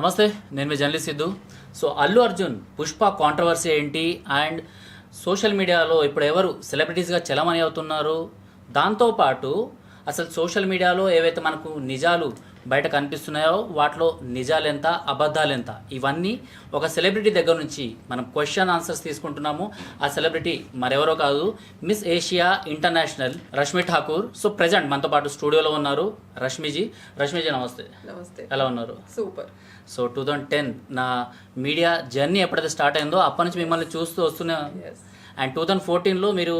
నమస్తే, నేను మీ journalist Siddhu. So Allu Arjun Pushpa controversy ఏంటి అండ్ సోషల్ మీడియాలో ఇప్పుడు ఎవరు సెలబ్రిటీస్గా చలమణి అవుతున్నారు, దాంతోపాటు అసలు సోషల్ మీడియాలో ఏవైతే మనకు నిజాలు బయట కనిపిస్తున్నాయో వాటిలో నిజాలు ఎంత, అబద్ధాలు ఎంత, ఇవన్నీ ఒక సెలబ్రిటీ దగ్గర నుంచి మనం క్వశ్చన్ ఆన్సర్స్ తీసుకుంటున్నాము. ఆ సెలబ్రిటీ మరెవరో కాదు, miss Asia international Rashmi Thakur. So present మనతో పాటు స్టూడియోలో ఉన్నారు రష్మిజీ. నమస్తే. నమస్తే. ఎలా ఉన్నారు? సూపర్. సో 2010 నా మీడియా జర్నీ ఎప్పుడైతే స్టార్ట్ అయిందో అప్పటి నుంచి మిమ్మల్ని చూస్తూ వస్తున్నా. అండ్ 2014లో మీరు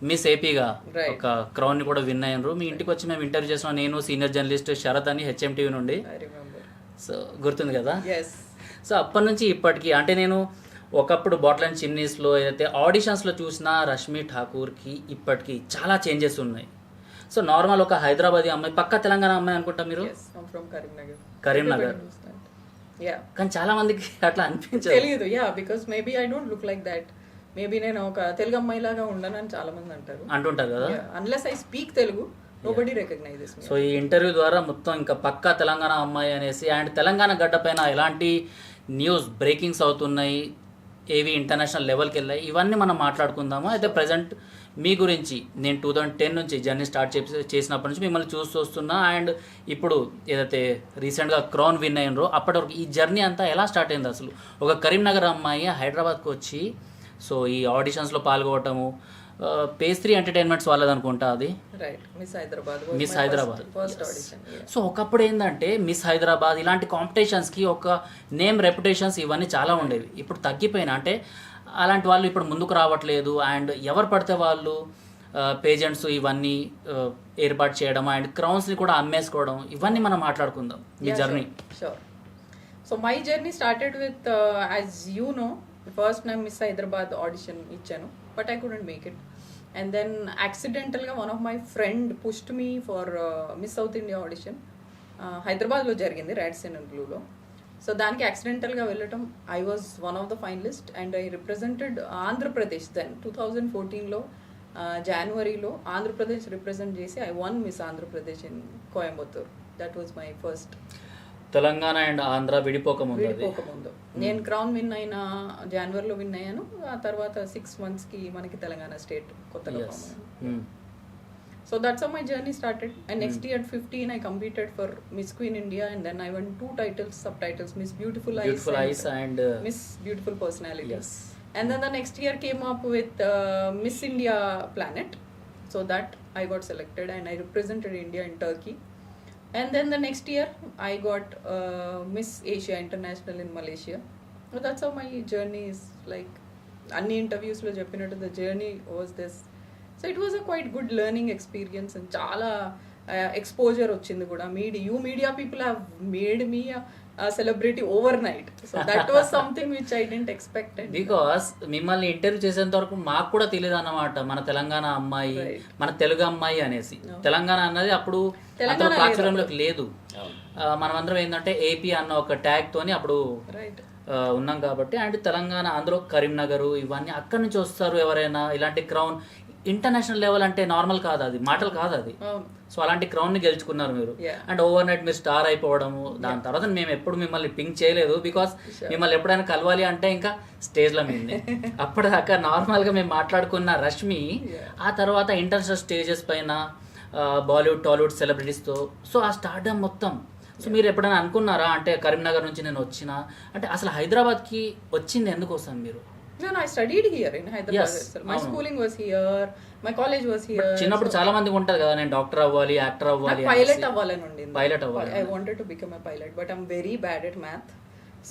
మిస్ ఏపీగా ఒక క్రౌన్ని కూడా విన్ అయ్యారు. మీ ఇంటికి వచ్చి మేము ఇంటర్వ్యూ చేసిన, నేను సీనియర్ జర్నలిస్ట్ శరత్ అని HMTV నుండి. సో గుర్తుంది కదా? సో అప్పటి నుంచి ఇప్పటికి అంటే నేను ఒకప్పుడు బాటిల్ అండ్ చిమ్నీస్లో ఏదైతే ఆడిషన్స్లో చూసిన రష్మి ఠాకూర్కి ఇప్పటికి చాలా చేంజెస్ ఉన్నాయి. సో నార్మల్ ఒక హైదరాబాదీ అమ్మాయి, పక్క తెలంగాణ అమ్మాయి అనుకుంటా మీరు, కరీంనగర్. కానీ చాలా మందికి అట్లా అనిపించదు, తెలియదు. Because maybe I don't look like that. Maybe నేను ఒక తెలుగు అమ్మాయి లాగా ఉండనని చాలా మంది అంటుంటారు కదా. Unless I speak Telugu, nobody recognises me. So ఈ ఇంటర్వ్యూ ద్వారా మొత్తం ఇంకా పక్కా తెలంగాణ అమ్మాయి అనేసి, అండ్ తెలంగాణ గడ్డ పైన ఎలాంటి న్యూస్ బ్రేకింగ్స్ అవుతున్నాయి, ఏవి ఇంటర్నేషనల్ లెవెల్కి వెళ్ళాయి, ఇవన్నీ మనం మాట్లాడుకుందాము. అయితే ప్రజెంట్ మీ గురించి నేను 2010 నుంచి జర్నీ స్టార్ట్ చేసినప్పటి నుంచి మిమ్మల్ని చూస్తూ వస్తున్నా. అండ్ ఇప్పుడు ఏదైతే రీసెంట్గా క్రౌన్ విన్ అయినరో అప్పటి వరకు ఈ జర్నీ అంతా ఎలా స్టార్ట్ అయింది అసలు? ఒక కరీంనగర్ అమ్మాయి హైదరాబాద్కి వచ్చి సో ఈ ఆడిషన్స్లో పాల్గొనటము, పేస్ట్రీ ఎంటర్టైన్మెంట్స్ వాళ్ళది అనుకుంటా అది, మిస్ హైదరాబాద్. సో ఒకప్పుడు ఏంటంటే మిస్ హైదరాబాద్ ఇలాంటి కాంపిటీషన్స్కి ఒక నేమ్, రెప్యుటేషన్స్ ఇవన్నీ చాలా ఉండేవి. ఇప్పుడు తగ్గిపోయినా, అంటే అలాంటి వాళ్ళు ఇప్పుడు ముందుకు రావట్లేదు. అండ్ ఎవరు పడితే వాళ్ళు పేజెంట్స్ ఇవన్నీ ఏర్పాటు చేయడం అండ్ క్రౌన్స్ని కూడా అమ్మేసుకోవడం, ఇవన్నీ మనం మాట్లాడుకుందాం. మీ journey. So my journey started with, as you know, first నేను మిస్ హైదరాబాద్ ఆడిషన్ ఇచ్చాను, but I couldn't make it. And then యాక్సిడెంటల్గా one of my friend pushed me for miss south India audition. హైదరాబాద్లో జరిగింది, రాడ్సన్ అండ్ బ్లూలో. So దానికి యాక్సిడెంటల్గా వెళ్ళటం, I was one of the finalist and I represented Andhra Pradesh. Then 2014లో జనవరిలో Andhra Pradesh represent చేసి I won miss Andhra Pradesh in Coimbatore. That was my first. Telangana and Andhra విడిపోకముందు నేను క్రౌన్ విన్ అయిన జనవరిలో విన్ అయ్యాను. ఆ తర్వాత 6 monthsకి మనకి తెలంగాణ స్టేట్ కొత్తగా. So that's how my journey started. And next year 15 I competed for Miss Queen India and then I won 2 titles, subtitles, Miss Beautiful Eyes and Miss Beautiful Personality. And then the next year came up with Miss India Planet. So that I got selected and I represented India in Turkey. And then the next year I got Miss Asia International in Malaysia. So that's how my journey is like. Anni interviews lo cheppinattu the journey was this. So it was a quite good learning experience and chala exposure ochindi kuda. Media people have made me a celebrity overnight. So that was something which I didn't expect. Because మిమ్మల్ని interview చేసేంత వరకు మాకు కూడా తెలియదు అన్నమాట, మన తెలంగాణ అమ్మాయి, మన తెలుగు అమ్మాయి అనేసి. తెలంగాణ అన్నది అప్పుడు ప్రాచుర్యంలోకి లేదు. మనమందరం ఏంటంటే ఏపీ అన్న ఒక ట్యాగ్ తోని అప్పుడు ఉన్నాం కాబట్టి. అండ్ తెలంగాణ, అందులో కరీంనగర్, ఇవన్నీ అక్కడి నుంచి వస్తారు ఎవరైనా. ఇలాంటి క్రౌన్ ఇంటర్నేషనల్ లెవెల్ అంటే నార్మల్ కాదు, అది మాటలు కాదు అది. సో అలాంటి క్రౌన్ ని గెలుచుకున్నారు మీరు. అండ్ ఓవర్ నైట్ మీరు స్టార్ అయిపోవడము. దాని తర్వాత మేము ఎప్పుడు మిమ్మల్ని పింక్ చేయలేదు, బికాస్ మిమ్మల్ని ఎప్పుడైనా కలవాలి అంటే ఇంకా స్టేజ్లో మీదే. అప్పటిదాకా నార్మల్గా మేము మాట్లాడుకున్న రష్మి ఆ తర్వాత ఇంటర్నేషనల్ స్టేజెస్ పైన బాలీవుడ్, టాలీవుడ్ సెలబ్రిటీస్తో, సో ఆ స్టార్డమ్ మొత్తం. సో మీరు ఎప్పుడైనా అనుకున్నారా అంటే కరీంనగర్ నుంచి నేను వచ్చిన అంటే అసలు హైదరాబాద్కి వచ్చింది ఎందుకోసం మీరు? No, I studied here in Hyderabad. Yes. My schooling was here. My college was here. చిన్నప్పుడు చాలా మంది ఉంటది కదా, నేను డాక్టర్ అవ్వాలి, యాక్టర్ అవ్వాలి, పైలట్ అవ్వాలని ఉండింది. పైలట్ అవ్వాలి. I wanted to become a pilot, but I'm very bad at math.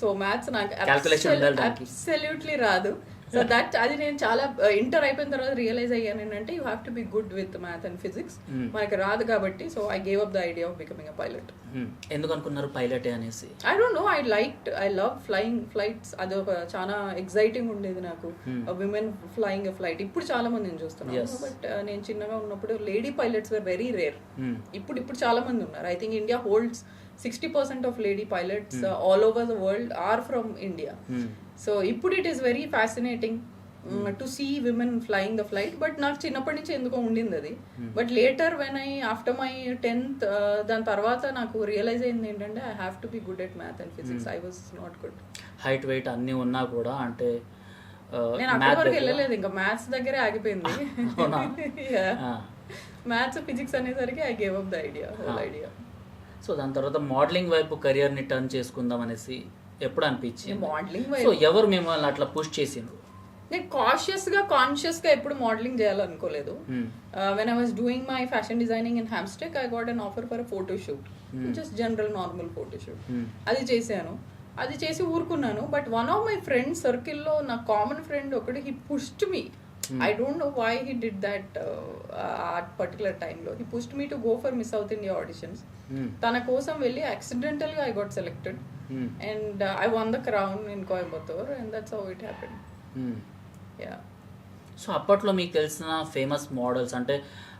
So maths నాకు absolutely రాదు. సో దట్ అది నేను చాలా ఇంటర్ అయిపోయిన తర్వాత రియలైజ్ అయ్యాను ఏంటంటే you have to be good with math and physics. మనకి రాదు కాబట్టి so I gave up the idea of becoming a pilot. ఎందుకు అనుకున్నారు పైలట్ అనేసి? I don't no, I love flying flights. అది ఒక చాలా ఎక్సైటింగ్ ఉండేది నాకు, విమెన్ ఫ్లయింగ్ ఎ ఫ్లైట్. ఇప్పుడు చాలా మంది నేను చూస్తున్నాను, బట్ నేను చిన్నగా ఉన్నప్పుడు lady pilots were very rare. ఇప్పుడు చాలా మంది ఉన్నారు. I think India holds 60% of lady pilots all over the world are from India. So it is very fascinating. To see women flying the flight. But నాకు చిన్నప్పటి నుంచి ఎందుకో ఉండింది అది. But later when I after my 10th దాని తర్వాత నాకు realise అయింది ఏంటంటే I have to be good at math and physics. I was not good. Height weight అన్నీ ఉన్నా కూడా అంటే నేను అక్కడి వరకు వెళ్ళలేదు, ఇంకా మ్యాథ్స్ దగ్గరే ఆగిపోయింది. మ్యాథ్స్ ఫిజిక్స్ అనేసరికి I gave up the idea, whole idea. So దాని తర్వాత మోడలింగ్ వైపు కెరియర్ని టర్న్ చేసుకుందాం అనేసి ఎప్పుడు అనిపించింది? మోడలింగ్ సో ఎవరు మిమ్మల్ని అట్లా పుష్ చేసిండ్రు? నేను కాన్షియస్ గా ఎప్పుడు మోడలింగ్ చేయాలనుకోలేదు. When I was doing my fashion designing in Hamstech, I got an offer for a photo shoot, just general normal photo shoot. అది చేశాను, అది చేసి ఊరుకున్నాను. But one of my friend సర్కిల్లో నా కామన్ ఫ్రెండ్ ఒకటి, he pushed me. I don't know why he did that at particular time lo. He pushed me to go for Miss South India auditions. Tana kosam velli accidentally I got selected and I won the crown in Coimbatore and that's how it happened. Yeah. So అప్పట్లో మీకు తెలిసిన famous models అంటే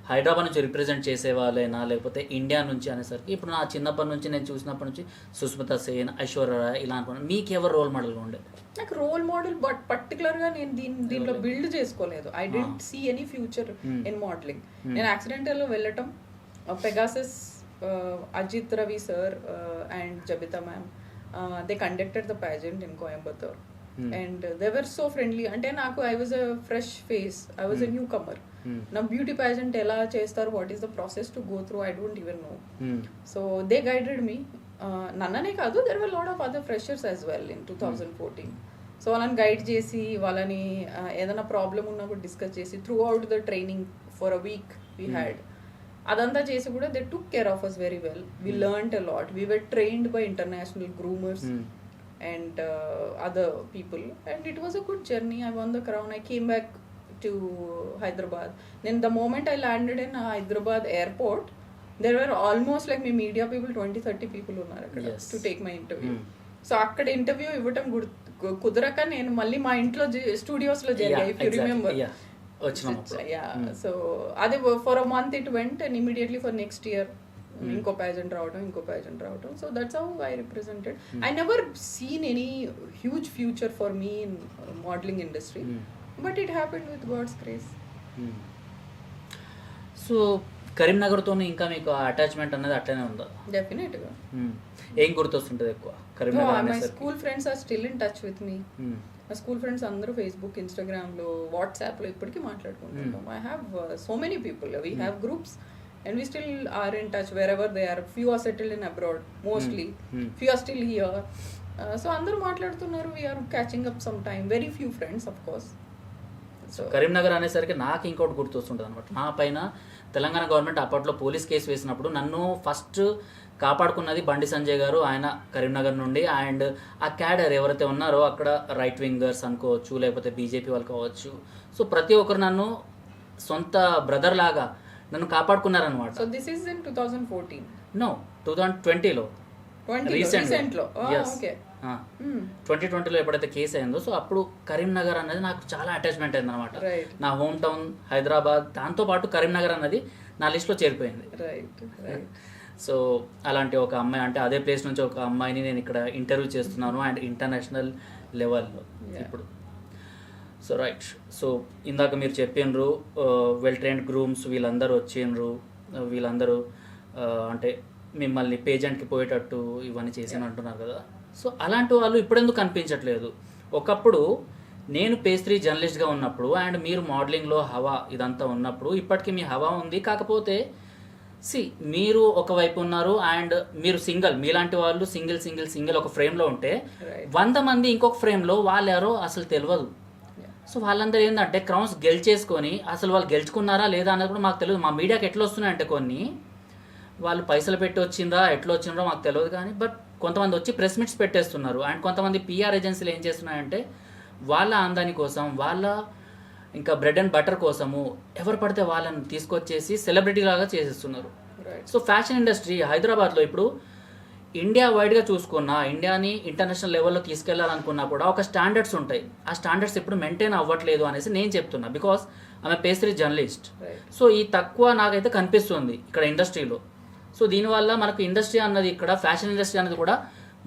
హైదరాబాద్ నుంచి represent చేసే వాళ్ళైనా లేకపోతే India నుంచి అనేసరికి ఇప్పుడు నా చిన్నప్పటి నుంచి నేను చూసినప్పటి నుంచి సుస్మితా సేన్, ఐశ్వర్య రాయ్ ఇలా అనుకున్నాను. మీకు ఎవరు రోల్ మోడల్గా ఉండే? నాకు రోల్ మోడల్ బట్ పర్టికులర్గా నేను దీంట్లో బిల్డ్ చేసుకోలేదు. I don't see any future in modelling. నేను యాక్సిడెంటల్లో వెళ్ళటం, Pegasus, Ajith Ravi sir and Jabitha ma'am, they conducted the pageant in Coimbatore and they were so friendly. అంటే నాకు I was a fresh face, I was a newcomer. నా beauty pageant ఎలా చేస్తారు, what is the process to go through, I don't even know. So they guided me. నన్ననే కాదు, there were lot of other freshers as well in 2014. So వాళ్ళని guide చేసి, వాళ్ళని ఏదైనా problem ఉన్నా కూడా డిస్కస్ చేసి throughout the training for a week we had. అదంతా చేసి కూడా they took care of us very well. We learned a lot. We were trained by international groomers and other people and it was a good journey. I won the crown. I came back to Hyderabad. Then the moment I landed in Hyderabad airport, there were almost like me media people, 20-30 people ఉన్నారు అక్కడ to take my interview. So అక్కడ interview ఇవ్వటం కుదరక నేను మళ్ళీ మా ఇంట్లో studios లో జరిగాయి, if you remember. సో అదే for a month it went and immediately for next year ఇంకో ప్యాజెంట్ రావడం. So that's how I represented. I never seen any huge future for me in modelling industry, but it happened with god's grace. So కరీంనగర్తో ఇంకా మీకు attachment అనేది అట్లనే ఉందా? డెఫినెట్గా. ఏం గుర్తొస్తుంటుంది ఎక్కువ Karimnagar? My school friends are still in touch with me. మా స్కూల్ ఫ్రెండ్స్ అందరూ ఫేస్బుక్, ఇన్స్టాగ్రామ్లో, వాట్సాప్లో ఇప్పటికీ మాట్లాడుకుంటున్నాం. I have so many people. We have groups and we still are in touch wherever they are. Few are settled in abroad mostly. Few are still here. So andaru maatladutunnaru. We are catching up some time. Very few friends of course. So Karimnagar అనేసరికి నాకు ఇంకోటి గుర్తొస్తుంటుంది అనమాట. నా పైన Telangana government అప్పట్లో police case వేసినప్పుడు నన్ను first కాపాడుకున్నది Bandi Sanjay గారు. ఆయన కరీంనగర్ నుండి అండ్ ఆ క్యాడర్ ఎవరైతే ఉన్నారో అక్కడ రైట్ వింగర్స్ అనుకోవచ్చు, లేకపోతే బీజేపీ వాళ్ళు కావచ్చు. సో ప్రతి ఒక్కరు నన్ను సొంత బ్రదర్ లాగా నన్ను కాపాడుకున్నారనమాట. So this is in 2014? No, 2020లో. రీసెంట్లో. ఓకే. 2020లో ఎప్పుడైతే కేసు అయిందో సో అప్పుడు కరీంనగర్ అనేది నాకు చాలా అటాచ్మెంట్ అయింది అనమాట. నా హోమ్ టౌన్ హైదరాబాద్, దాంతోపాటు కరీంనగర్ అన్నది నా లిస్ట్లో చేరిపోయింది. సో అలాంటి ఒక అమ్మాయి, అంటే అదే ప్లేస్ నుంచి ఒక అమ్మాయిని నేను ఇక్కడ ఇంటర్వ్యూ చేస్తున్నాను అండ్ ఇంటర్నేషనల్ లెవెల్లో ఇప్పుడు. So right. సో ఇందాక మీరు చెప్పినరు వెల్ ట్రైన్డ్ గ్రూమ్స్ వీళ్ళందరూ వచ్చిండ్రు, వీళ్ళందరూ అంటే మిమ్మల్ని పేజెంట్కి పోయేటట్టు ఇవన్నీ చేసాను అంటున్నారు కదా. సో అలాంటి వాళ్ళు ఇప్పుడెందుకు కనిపించట్లేదు? ఒకప్పుడు నేను పేస్ట్రీ జర్నలిస్ట్గా ఉన్నప్పుడు అండ్ మీరు మోడలింగ్లో హవా ఇదంతా ఉన్నప్పుడు, ఇప్పటికీ మీ హవా ఉంది. కాకపోతే మీరు ఒకవైపు ఉన్నారు అండ్ మీరు సింగిల్, మీలాంటి వాళ్ళు సింగిల్ ఒక ఫ్రేమ్లో ఉంటే 100 మంది ఇంకొక ఫ్రేమ్లో వాళ్ళు ఎవరో అసలు తెలియదు. సో వాళ్ళందరూ ఏంటంటే క్రౌన్స్ గెలిచేసుకొని అసలు వాళ్ళు గెలుచుకున్నారా లేదా అన్నది కూడా మాకు తెలియదు. మా మీడియాకి ఎట్లా వస్తున్నాయంటే కొన్ని వాళ్ళు పైసలు పెట్టి వచ్చిందా ఎట్లా వచ్చిందో మాకు తెలియదు. కానీ బట్ కొంతమంది వచ్చి ప్రెస్ మీట్స్ పెట్టేస్తున్నారు అండ్ కొంతమంది పిఆర్ ఏజెన్సీలు ఏం చేస్తున్నాయంటే వాళ్ళ ఆందాని కోసం, వాళ్ళ ఇంకా బ్రెడ్ అండ్ బటర్ కోసము ఎవరు పడితే వాళ్ళని తీసుకొచ్చేసి సెలబ్రిటీ లాగా చేసేస్తున్నారు. సో ఫ్యాషన్ ఇండస్ట్రీ హైదరాబాద్లో ఇప్పుడు ఇండియా వైడ్గా చూసుకున్నా, ఇండియాని ఇంటర్నేషనల్ లెవెల్లో తీసుకెళ్లాలనుకున్నా కూడా ఒక స్టాండర్డ్స్ ఉంటాయి. ఆ స్టాండర్డ్స్ ఇప్పుడు మెయింటైన్ అవ్వట్లేదు అనేసి నేను చెప్తున్నా. బికాస్ ఆమె పేస్ట్రీ జర్నలిస్ట్. సో ఈ తక్కువ నాకైతే కనిపిస్తుంది ఇక్కడ ఇండస్ట్రీలో. సో దీనివల్ల మనకు ఇండస్ట్రీ అన్నది, ఇక్కడ ఫ్యాషన్ ఇండస్ట్రీ అనేది కూడా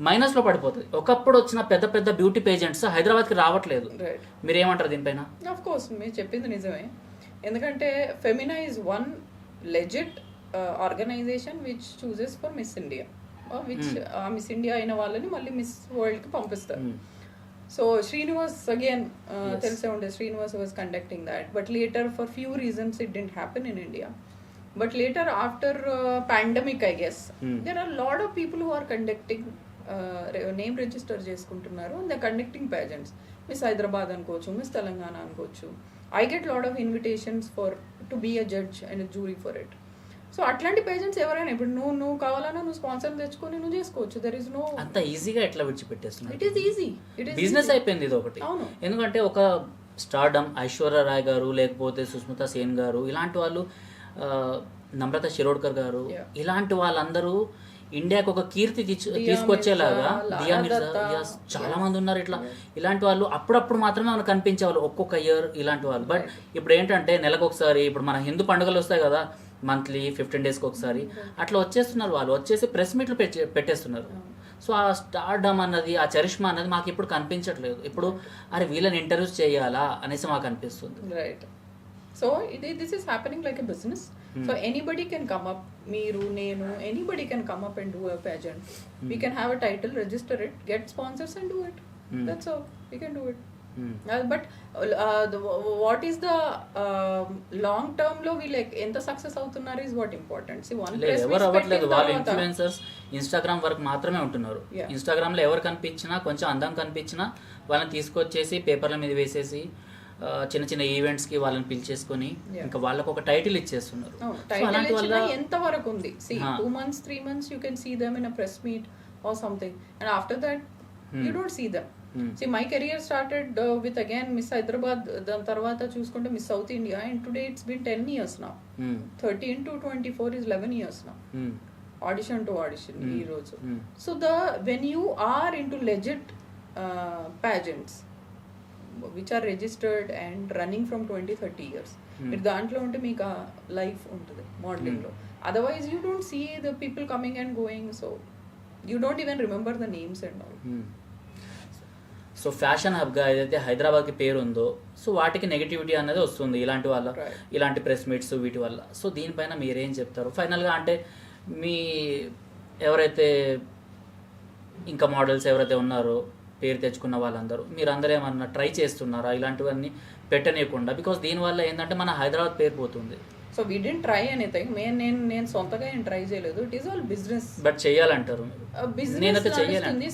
మైనస్లో పడిపోతుంది. ఒకప్పుడు వచ్చిన పెద్ద పెద్ద బ్యూటీ పేజెంట్స్ హైదరాబాద్కి రావట్లేదు. రైట్. మీరేమంటారు దీనిపైన? ఆఫ్ కోర్స్ మీరు చెప్పింది నిజమే. ఎందుకంటే Femina is one legit organisation which chooses for Miss India, which Miss India అయిన వాళ్ళని మళ్ళీ మిస్ వరల్డ్కి పంపిస్తారు. సో శ్రీనివాస్ అగైన్ తెలిసే ఉండే, Srinivas was conducting that, but later for few reasons it didn't happen in India. But later, after pandemic, I guess, there are a lot of people who are conducting name register చేసుకుంటున్నారు and they're conducting pageants. Miss Hyderabad అనుకోవచ్చు, Miss Telangana అనుకోవచ్చు. I get lot of invitations for to be a judge and a jury for it. So అట్లాంటి pageants ఎవరైనా ఇప్పుడు నువ్వు కావాలన్నా నువ్వు sponsor తెచ్చుకొని నువ్వు చేసుకోవచ్చు. దర్ ఇస్ నో అంత ఈజీగా ఎట్లా విడిచిపెట్టేస్తున్నారు. It is easy, it is business అయిపోయింది ఇది ఒకటి. అవును. ఎందుకంటే ఒక స్టార్డమ్ ఐశ్వర్య రాయ్ గారు, లేకపోతే సుస్మితా సేన్ గారు, ఇలాంటి వాళ్ళు, నమ్రత శిరోడ్కర్ గారు, ఇలాంటి వాళ్ళందరూ ఇండియాకి ఒక కీర్తి తీసుకొచ్చేలాగా, దియా మిర్జా, చాలా మంది ఉన్నారు ఇట్లా. ఇలాంటి వాళ్ళు అప్పుడప్పుడు మాత్రమే మనకు కనిపించేవాళ్ళు, ఒక్కొక్క ఇయర్ ఇలాంటి వాళ్ళు. బట్ ఇప్పుడు ఏంటంటే నెలకు ఒకసారి, ఇప్పుడు మన హిందూ పండుగలు వస్తాయి కదా, మంత్లీ 15 డేస్కి ఒకసారి అట్లా వచ్చేస్తున్నారు వాళ్ళు, వచ్చేసి ప్రెస్ మీట్లు పెట్టేస్తున్నారు. సో ఆ స్టార్డమ్ అన్నది, ఆ చరిష్మా అన్నది మాకు ఇప్పుడు కనిపించట్లేదు. ఇప్పుడు అరే వీళ్ళని ఇంటర్వ్యూస్ చేయాలా అనేసి మాకు అనిపిస్తుంది. Right. So this is happening like a business. So anybody can come up, meeru nenu, anybody can come up and do a pageant. We can have a title, register it, get sponsors and do it. That's all. We can do it. But what is the long term lo we like enta success avutunnaru is what important. See, one place ఎవరు అవ్వట్లేదు, వాళ్ళు influencers Instagram వరకు మాత్రమే ఉంటున్నారు. ఇన్స్టాగ్రామ్లో ఎవరు కనిపించినా, కొంచెం అందం కనిపించినా వాళ్ళని తీసుకొచ్చేసి పేపర్ల మీద వేసేసి చిన్న చిన్న ఈవెంట్స్కి వాళ్ళని పిలిచేసుకొని ఇంకా వాళ్ళకు ఒక టైటిల్ ఇచ్చేస్తున్నారు. ఎంత వరకు ఉంది? See, 2 months 3 months you can see them in a press meet or something, and after that you don't see them. See, my career started with again Miss Hyderabad, దాని తర్వాత చూసుకుంటే Miss South India, and today it's been 10 years now. 13 to 24 is 11 years now. Audition to audition ఈ రోజు. So when you are into legit pageants which are registered and running from 20-30 years, మీరు దాంట్లో ఉంటే మీకు life ఉంటుంది మోడలింగ్లో. Otherwise you don't see the people coming and going, so you don't even remember the names and all. So fashion హబ్గా ఏదైతే హైదరాబాద్కి పేరు ఉందో, సో వాటికి నెగిటివిటీ అనేది వస్తుంది ఇలాంటి వాళ్ళ, ఇలాంటి ప్రెస్ మీట్స్ వీటి వల్ల. సో దీనిపైన మీరేం చెప్తారు ఫైనల్గా? అంటే మీ ఎవరైతే ఇంకా మోడల్స్ ఎవరైతే ఉన్నారో పేరు తెచ్చుకున్న వాళ్ళందరూ, మీరందరూ ఏమన్నా ట్రై చేస్తున్నారా ఇలాంటివన్నీ పెట్టనీయకుండా? బికాస్ దీనివల్ల ఏంటంటే మన హైదరాబాద్ పేరు పోతుంది. So we didn't try anything. నేను సొంతగా ఏం ట్రై చేయలేదు. It is all business. But చేయాలంటారు బిజినెస్ నడుస్తుంది.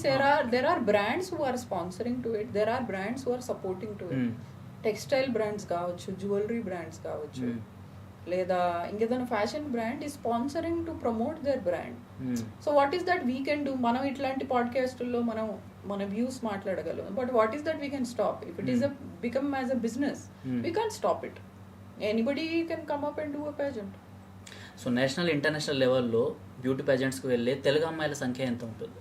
There are brands who are sponsoring to it, there are brands who are supporting to it. Textile brands కావచ్చు, జ్యువెలరీ బ్రాండ్స్ కావచ్చు, లేదా ఇంకేదైనా ఫ్యాషన్ బ్రాండ్ ఈ sponsoring to promote their brand. So what is that we can do? మనం ఇట్లాంటి పాడ్కాస్టుల్లో మన views మాట్లాడగలం, but what is that we can stop? If it is become as a business, we can't stop it. Anybody can come up and do a pageant. So national international లెవెల్లో beauty పేజెంట్స్కి వెళ్ళే తెలుగు అమ్మాయిల సంఖ్య ఎంత ఉంటుంది?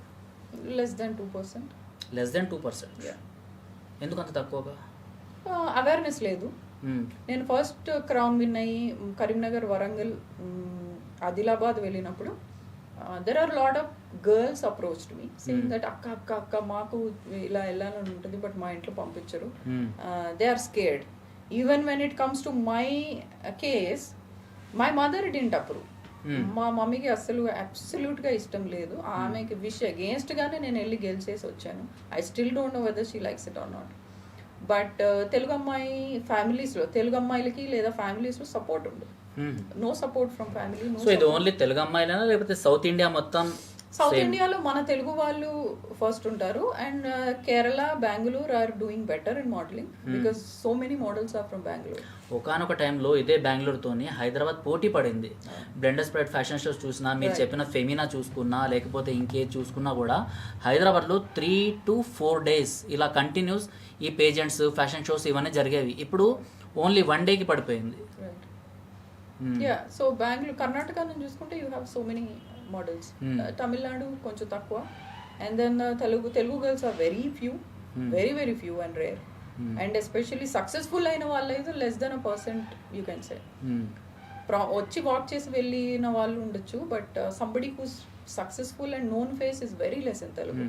Less than 2%. Less than 2%? ఎందుకు అంత తక్కువగా? Awareness లేదు. నేను ఫస్ట్ క్రౌన్ విన్ అయ్యి కరీంనగర్, వరంగల్, ఆదిలాబాద్ వెళ్ళినప్పుడు there are lot of girls approached me saying that అక్క మాకు ఇలా వెళ్ళాలని ఉంటుంది, బట్ మా ఇంట్లో పంపించరు. They are scared. Even when it comes to my case, my mother didn't approve. మా మమ్మీకి అస్సలు అబ్సల్యూట్గా ఇష్టం లేదు. ఆమెకి విష్ అగేన్స్ట్ గానే నేను వెళ్ళి గెలిచేసి వచ్చాను. I still don't know whether she likes it or not. But Telugu అమ్మాయి ఫ్యామిలీస్లో, తెలుగు అమ్మాయిలకి లేదా ఫ్యామిలీస్లో సపోర్ట్ ఉండదు. No support from family. So ఇది ఓన్లీ తెలుగు అమ్మాయిలేనా లేకపోతే సౌత్ ఇండియా మొత్తం? సౌత్ ఇండియాలో మన తెలుగు వాళ్ళు ఫస్ట్ ఉంటారు, and Kerala, Bengaluru are doing better in modelling because so many models are from Bengaluru. ఒకనొక టైంలో ఇదే బెంగళూరుతోని హైదరాబాద్ పోటీ పడింది. బ్లెండర్ స్ప్రెడ్ ఫ్యాషన్ షోస్ చూసినా, మీరు చెప్పిన ఫెమినా చూసుకున్నా, లేకపోతే ఇంకేది చూసుకున్నా కూడా హైదరాబాద్లో 3 to 4 days ఇలా కంటిన్యూస్ ఈ పేజెంట్స్, ఫ్యాషన్ షోస్ ఇవన్నీ జరిగేవి. ఇప్పుడు ఓన్లీ 1 day పడిపోయింది. సో బెంగళూరు, కర్ణాటక నుంచి చూసుకుంటే you have so many models. Tamil Nadu కొంచెం తక్కువ, and then Telugu girls are very few, very few and rare. And especially successful అయిన వాళ్ళు అయితే less than 1% you can say. వచ్చి వాక్ చేసి వెళ్ళిన వాళ్ళు ఉండొచ్చు, but somebody who's successful and known face is very less in Telugu.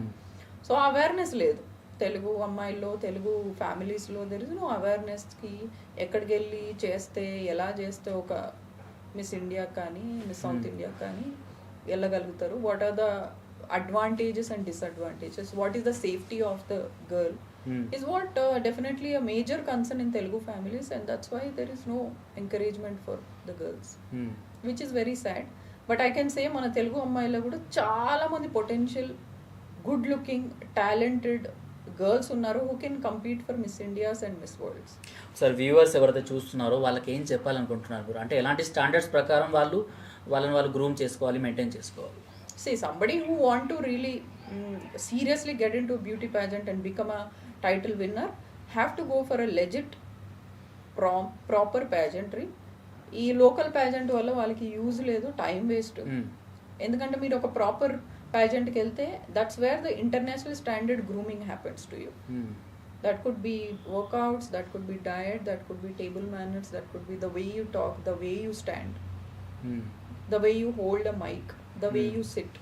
So awareness లేదు తెలుగు అమ్మాయిల్లో, తెలుగు ఫ్యామిలీస్లో. దెర్ ఇస్ నో అవేర్నెస్కి ఎక్కడికి వెళ్ళి చేస్తే, ఎలా చేస్తే ఒక మిస్ ఇండియా కానీ మిస్ సౌత్ ఇండియా కానీ వెళ్ళగలుగుతారు. What are the advantages and disadvantages, what is the safety of the girl is what definitely a major concern in Telugu families, and that's why there is no encouragement for the girls, which is very sad. But I can say మన తెలుగు అమ్మాయిలో కూడా చాలా మంది potential, good looking, talented girls ఉన్నారు who can compete for Miss Indias and Miss Worlds. Sir viewers ఎవరైతే చూస్తున్నారో వాళ్ళకి ఏం చెప్పాలనుకుంటున్నారు మీరు? అంటే ఎలాంటి స్టాండర్డ్స్ ప్రకారం వాళ్ళు గ్రూమ్ చేసుకోవాలి, మెయింటైన్ చేసుకోవాలి? See, somebody who want to really seriously get into beauty pageant and become a title winner have to go for a legit proper pageantry. ఈ లోకల్ ప్యాజెంట్ వల్ల వాళ్ళకి యూజ్ లేదు, టైం వేస్ట్. ఎందుకంటే మీరు ఒక proper ప్యాజెంట్కి వెళ్తే that's where the international standard grooming happens to you. That could be workouts, that could be diet, that could be table manners, that could be the way you talk, the way you stand, the way you hold a mic, the way you sit.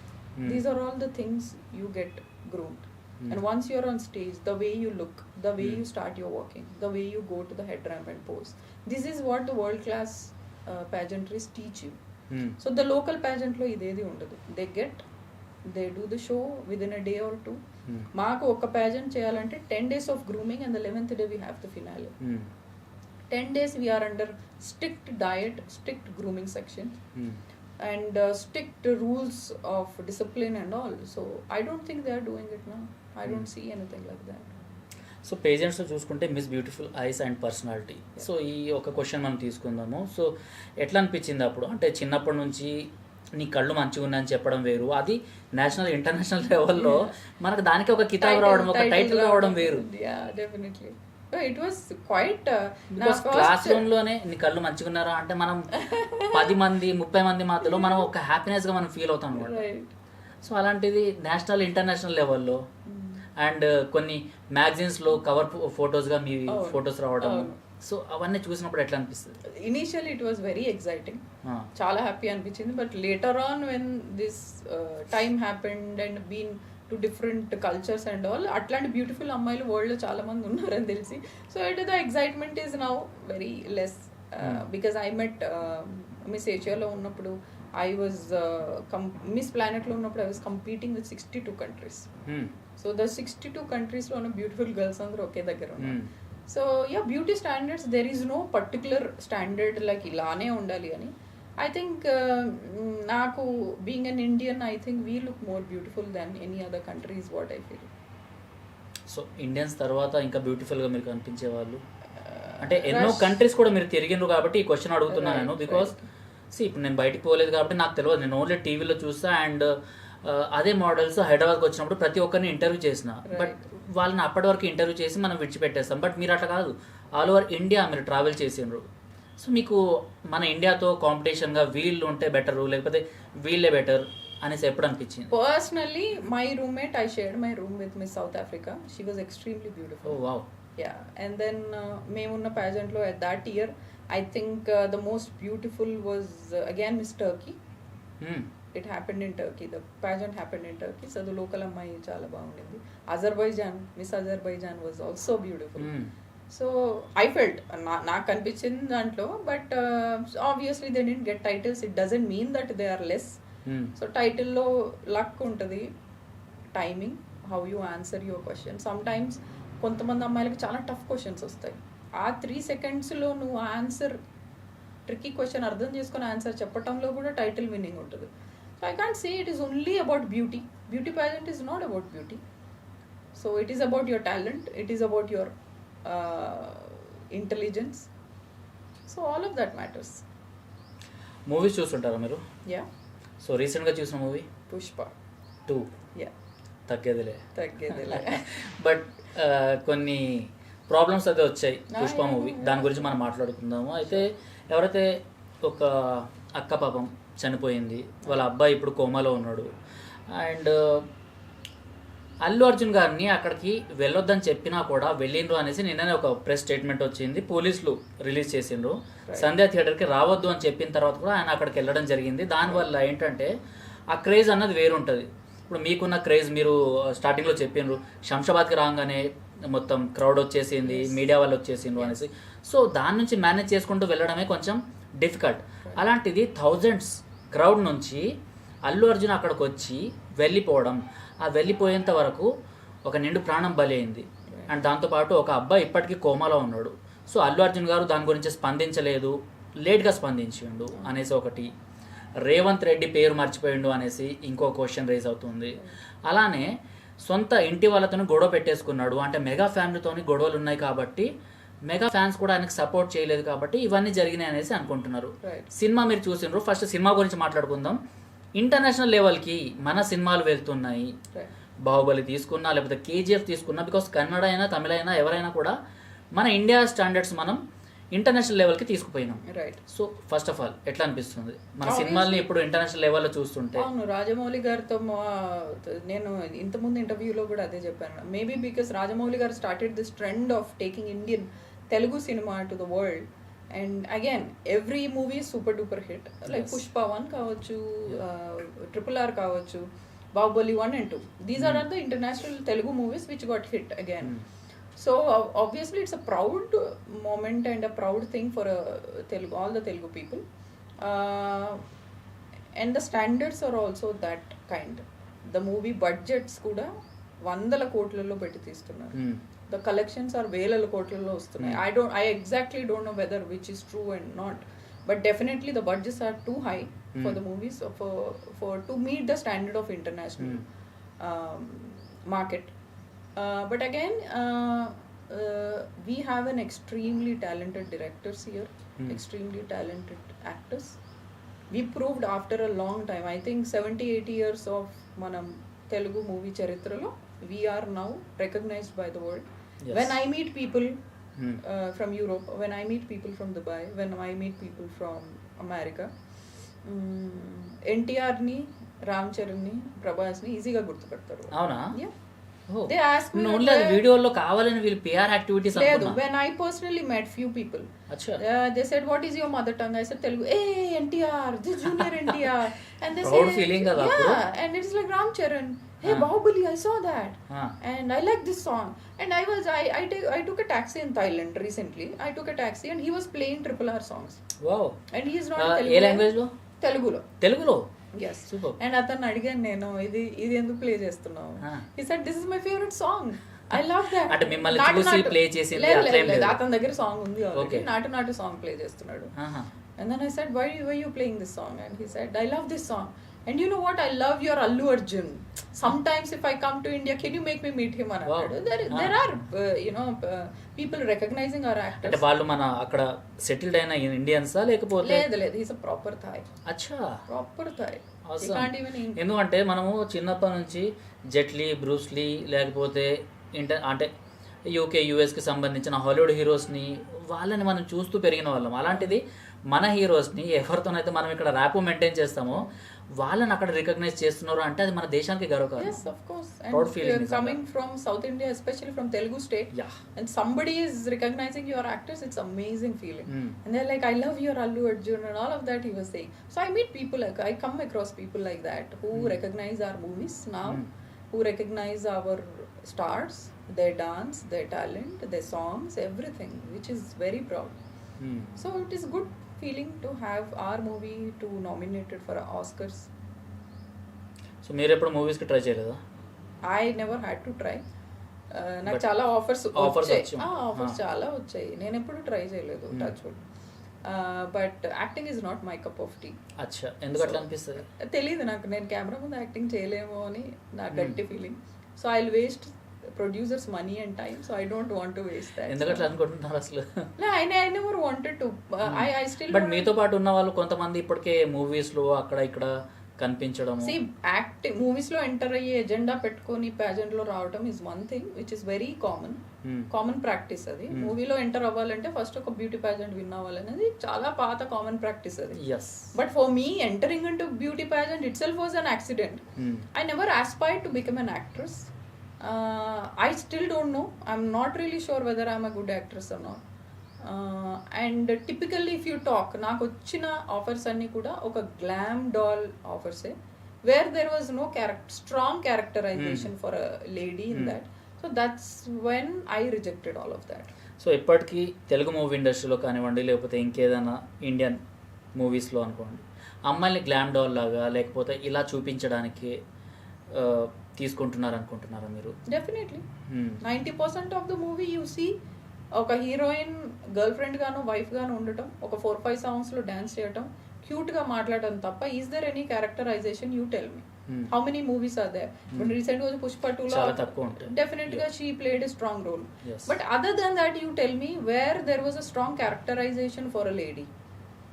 These are all the things you get groomed. And once you're on stage, the way you look, the way you start your walking, the way you go to the head ramp and pose, this is what the world class pageantries teach you. So the local pageant lo idedi undadu. They do the show within a day or two. Maaku oka pageant cheyalante 10 days of grooming, and the 11th day we have the finale. 10 days we are under strict diet, strict grooming section, and strict rules of discipline and all. So I don't think they are doing it now. I don't see anything like that. So పేజెంట్స్లో చూసుకుంటే miss beautiful eyes and personality. So ఈ ఒక question మనం తీసుకుందాము. So ఎట్లా అనిపించింది అప్పుడు? అంటే చిన్నప్పటి నుంచి నీ కళ్ళు మంచిగా ఉన్నాయని చెప్పడం వేరు, అది నేషనల్ ఇంటర్నేషనల్ లెవెల్లో మనకు దానికి ఒక కితాబ్ రావడం, ఒక టైటిల్ రావడం వేరు. Definitely it was quite. Class room లోనే నీ కళ్ళు మంచిగా ఉన్నారా అంటే మనం 10 మంది 30 మంది మధ్యలో మనం ఒక హ్యాపీనెస్ గా మనం ఫీల్ అవుతాం అనమాట. సో అలాంటిది నేషనల్ ఇంటర్నేషనల్ లెవెల్లో అండ్ కొన్ని మ్యాగజైన్స్ లో కవర్ ఫొటోస్ గా మీ ఫొటోస్ రావడం, సో అవన్నీ చూసినప్పుడు ఎట్లా అనిపిస్తుంది? Initially it was very exciting, చాలా హ్యాపీ అనిపించింది. But later on when this time happened and been to different cultures and all, అట్లాంటి బ్యూటిఫుల్ అమ్మాయిలు వరల్డ్లో చాలా మంది ఉన్నారని తెలిసి, so it the excitement is now very less. Because I met miss ఏషియాలో ఉన్నప్పుడు, ఐ వాజ్ మిస్ ప్లానెట్లో ఉన్నప్పుడు I was competing with 62 countries. So the 62 countries లో ఉన్న బ్యూటిఫుల్ గర్ల్స్ అందరూ ఒకే దగ్గర ఉన్నారు. So yeah, beauty standards, there is no particular standard like ఇలానే ఉండాలి అని. I think నాకు being an Indian, I think we look more beautiful than any other country is what I feel. So Indians తర్వాత ఇంకా బ్యూటిఫుల్గా మీరు కనిపించే వాళ్ళు అంటే ఎన్నో కంట్రీస్ కూడా మీరు తిరిగినారు కాబట్టి ఈ క్వశ్చన్ అడుగుతున్నాను నేను. బికాస్ ఇప్పుడు నేను బయటికి పోలేదు కాబట్టి నాకు తెలియదు, నేను ఓన్లీ టీవీలో చూస్తా. అండ్ అదే మోడల్స్ హైదరాబాద్కి వచ్చినప్పుడు ప్రతి ఒక్కరిని ఇంటర్వ్యూ చేసిన, బట్ వాళ్ళని అప్పటి వరకు ఇంటర్వ్యూ చేసి మనం విడిచిపెట్టేస్తాం. బట్ మీరు అట్లా కాదు, ఆల్ ఓవర్ ఇండియా మీరు ట్రావెల్ చేసిండ్రు. సో మీకు మన ఇండియాతో కాంపిటీషన్గా వీళ్ళు ఉంటే బెటరు లేకపోతే వీళ్ళే బెటర్ అనేసి ఎప్పుడు అనిపించింది? Personally my roommate, I shared my room with miss south Africa. She was extremely beautiful. Oh wow. Yeah, and then మేమున్న ప్యాజెంట్లో at that year I think the most beautiful was again miss Turkey. It happened in Turkey, the pageant happened in Turkey. So the local అమ్మాయి చాలా బాగుండింది. Azerbaijan, miss Azerbaijan was also beautiful. So I felt, నాకు కనిపించింది దాంట్లో. But obviously they didn't get titles. It doesn't mean that they are less. So టైటిల్లో luck ఉంటుంది, timing, how you answer your question. Sometimes కొంతమంది అమ్మాయిలకి చాలా tough questions వస్తాయి. ఆ 3 secondsలో నువ్వు ఆన్సర్, ట్రిక్కీ క్వశ్చన్ అర్థం చేసుకుని ఆన్సర్ చెప్పటంలో కూడా టైటిల్ విన్నింగ్ ఉంటుంది. So I can't say it is only about beauty. Beauty pageant is not about beauty. So it is about your talent, it is about your intelligence. So all of that matters. Movies చూస్తుంటారా మీరు? Yeah. So రీసెంట్గా చూసిన movie Pushpa 2. Yeah, తగ్గేదిలే. But కొన్ని problems అయితే వచ్చాయి Pushpa movie, దాని గురించి మనం మాట్లాడుకుందాము. అయితే ఎవరైతే ఒక అక్క పాపం చనిపోయింది, వాళ్ళ అబ్బాయి ఇప్పుడు కోమాలో ఉన్నాడు. అండ్ అల్లు అర్జున్ గారిని అక్కడికి వెళ్ళొద్దని చెప్పినా కూడా వెళ్ళిండ్రు అనేసి నిన్ననే ఒక ప్రెస్ స్టేట్మెంట్ వచ్చింది. పోలీసులు రిలీజ్ చేసిండ్రు. సంధ్యా థియేటర్కి రావద్దు అని చెప్పిన తర్వాత కూడా ఆయన అక్కడికి వెళ్ళడం జరిగింది. దానివల్ల ఏంటంటే ఆ క్రేజ్ అన్నది వేరుంటుంది. ఇప్పుడు మీకున్న క్రేజ్ మీరు స్టార్టింగ్లో చెప్పినారు, శంషాబాద్కి రాగానే మొత్తం క్రౌడ్ వచ్చేసింది, మీడియా వాళ్ళు వచ్చేసిండ్రు అనేసి. సో దాని నుంచి మేనేజ్ చేసుకుంటూ వెళ్ళడమే కొంచెం డిఫికల్ట్. అలాంటిది థౌజండ్స్ క్రౌడ్ నుంచి అల్లు అర్జున్ అక్కడికి వచ్చి వెళ్ళిపోవడం, ఆ వెళ్ళిపోయేంత వరకు ఒక నిండు ప్రాణం బలి అయింది. అండ్ దాంతోపాటు ఒక అబ్బాయి ఇప్పటికీ కోమాలో ఉన్నాడు. సో అల్లు అర్జున్ గారు దాని గురించి స్పందించలేదు, లేట్గా స్పందించిండు అనేసి ఒకటి. రేవంత్ రెడ్డి పేరు మర్చిపోయిండు అనేసి ఇంకో క్వశ్చన్ రేజ్ అవుతుంది. అలానే సొంత ఇంటి వాళ్ళతో గొడవ పెట్టేసుకున్నాడు. అంటే మెగా ఫ్యామిలీతోని గొడవలు ఉన్నాయి కాబట్టి మెగా ఫ్యాన్స్ కూడా ఆయనకు సపోర్ట్ చేయలేదు కాబట్టి ఇవన్నీ జరిగినాయి అనేసి అనుకుంటున్నారు. సినిమా మీరు చూసినారు, ఫస్ట్ సినిమా గురించి మాట్లాడుకుందాం. ఇంటర్నేషనల్ లెవెల్కి మన సినిమాలు వెళ్తున్నాయి. బాహుబలి తీసుకున్నా లేకపోతే కేజీఎఫ్ తీసుకున్నా, బికాస్ కన్నడ అయినా తమిళ అయినా ఎవరైనా కూడా మన ఇండియా స్టాండర్డ్స్ మనం ఇంటర్నేషనల్ లెవెల్కి తీసుకుపోయినాం. Right. So first of all ఎట్లా అనిపిస్తుంది మన సినిమాల్ని ఇప్పుడు ఇంటర్నేషనల్ లెవెల్లో చూస్తుంటే? అవును, రాజమౌళి గారితో నేను ఇంతకుముందు ఇంటర్వ్యూలో కూడా అదే చెప్పాను. మేబీ బికాస్ రాజమౌళి గారు started this trend of taking Indian Telugu cinema to the world. And again every movie super duper hit. Like Pushpa 1 కావచ్చు, RRR కావచ్చు, Baahubali 1 and 2. These are the international Telugu movies which got hit again. So obviously it's a proud moment and a proud thing for all the Telugu people. And the standards are also that kind. The movie budgets kuda 100 కోట్లలో పెట్టి తీస్తున్నారు. The collections are వేల కోట్లలో వస్తున్నాయి. I exactly don't know whether which is true and not, but definitely the budgets are too high for the movies for to meet the standard of international market. But again, we have an extremely talented directors here, extremely talented actors. We proved after a long time, I think 70-80 years of manam Telugu movie charitralo, we are now recognized by the world. Yes. When I meet people from Europe, when I meet people from Dubai, when I meet people from America, NTR ni, Ram Charan ni, Prabhas ni easy ga gurtupadtaru. Avuna? Yeah. They ask me only వీడియోలో కావాలని వీళ్ళు PR activities లేదు. When I personally met few people, they said, what is your mother tongue? I said Telugu. Hey NTR, this junior NTR. And they proud say feeling కదా అప్పుడు. Yeah, and it's like Ram Charan. Hey Bahubali, I saw that. And I like this song. And I took a taxi in Thailand recently. I took a taxi and he was playing RRR songs. Wow. And he is not Telugu. A language లో? తెలుగులో. Yes. Super. And అతను అడిగాను నేను, ఇది ఎందుకు play చేస్తున్నావు? He said, this is my favorite song. I love that. అంటే మిమ్మల్ని చూసి ప్లే చేసింది అట్లా ఏం లేదు. అతని దగ్గర సాంగ్ ఉంది ఆల్రెడీ. నాటు సాంగ్ ప్లే చేస్తున్నాడు. And then I said, why you playing this song? And he said, I love this song. And you know what? I love your Allu Arjun. Sometimes if I come to India, can you make me meet him? Wow. There are people recognizing our actors. అంటే వాళ్ళు మన అక్కడ settled అయిన ఇండియన్సా లేకపోతే? లేదు, he's a proper Thai. అచ్చా, proper Thai. Awesome. ఎందుకంటే మనము చిన్నప్పటి నుంచి జెట్లీ, బ్రూస్లీ లేకపోతే అంటే యూకే యూఎస్కి సంబంధించిన హాలీవుడ్ హీరోస్ని వాళ్ళని మనం చూస్తూ పెరిగిన వాళ్ళం. అలాంటిది మన హీరోస్ని ఎవరితోనైతే మనం ఇక్కడ ర్యాప్ మెయింటైన్ చేస్తామో వాళ్ళని అక్కడ రికగ్నైజ్ చేస్తున్నారు అంటే అది మన దేశానికి గర్వకారణం. Yes, of course. And coming from South India, especially from Telugu state, and somebody is recognizing your actors, it's amazing feeling. And they're like, I love your Allu Arjun and all of that he was saying. So I meet people like, I come across people like that who recognize our movies now, who recognize our stars, their dance, their talent, their songs, everything, which is very proud. So it is good feeling to have our movie to nominated for Oscars. So మీరు ఎప్పుడు మూవీస్కి try చేయలేదా? I never had to try. నాకు చాలా offers చాలా వచ్చాయి, నేను ఎప్పుడు ట్రై చేయలేదు, touch wood. But acting is not my cup of tea. అచ్చా, ఎందుకు అట్లా అనిపిస్తుంది? తెలియదు నాకు, నేను కెమెరా ముందు యాక్టింగ్ చేయలేమో అని నా గట్టి feeling. So I will waste producers money and time, so I don't want to waste that. ఎందుకట్లా అనుకుంటున్నారు అసలు? I never wanted to. I still. But మీతో పాటు ఉన్న వాళ్ళు కొంతమంది ఇప్పటికే మూవీస్ లో అక్కడ ఇక్కడ కనిపించడం. See, acting movies లో ఎంటర్ అయ్యే ఎజెండా పెట్టుకొని pageant లో రావడం is one thing which is very common practice. అది మూవీలో ఎంటర్ అవ్వాలంటే ఫస్ట్ ఒక బ్యూటీ pageant విన్ అవ్వాలనేది చాలా పాత కామన్ ప్రాక్టీస్ అది. Yes. But for me, entering into beauty pageant itself was an accident. I never aspired to become an actress. I still don't know. I'm not really sure whether I'm a good actress or not. And typically if you talk, నాకు వచ్చిన offers అన్నీ కూడా ఒక glam doll ఆఫర్సే. where there was no strong characterization for a lady in that. So that's when I rejected all of that. So ఇప్పటికీ Telugu movie ఇండస్ట్రీలో కానివ్వండి, లేకపోతే ఇంకేదైనా ఇండియన్ మూవీస్లో అనుకోండి, అమ్మాయిని గ్లామ్ డాల్ లాగా లేకపోతే ఇలా చూపించడానికి తీసుకుంటున్నారు అనుకుంటున్నారా మీరు? Definitely 90% of the movie you see ఒక హీరోయిన్ గర్ల్ ఫ్రెండ్ గాను వైఫ్ గాను ఉండటం, ఒక 4-5 సాంగ్స్ లో డాన్స్ చేయటం, క్యూట్ గా మాట్లాడటం తప్ప is there any characterisation? You tell me how many movies are there? ఇప్పుడు రీసెంట్ గా పుష్ప 2 లో డెఫినెట్ గా she played a strong role, but other than that you tell me where there was a strong characterisation for a lady,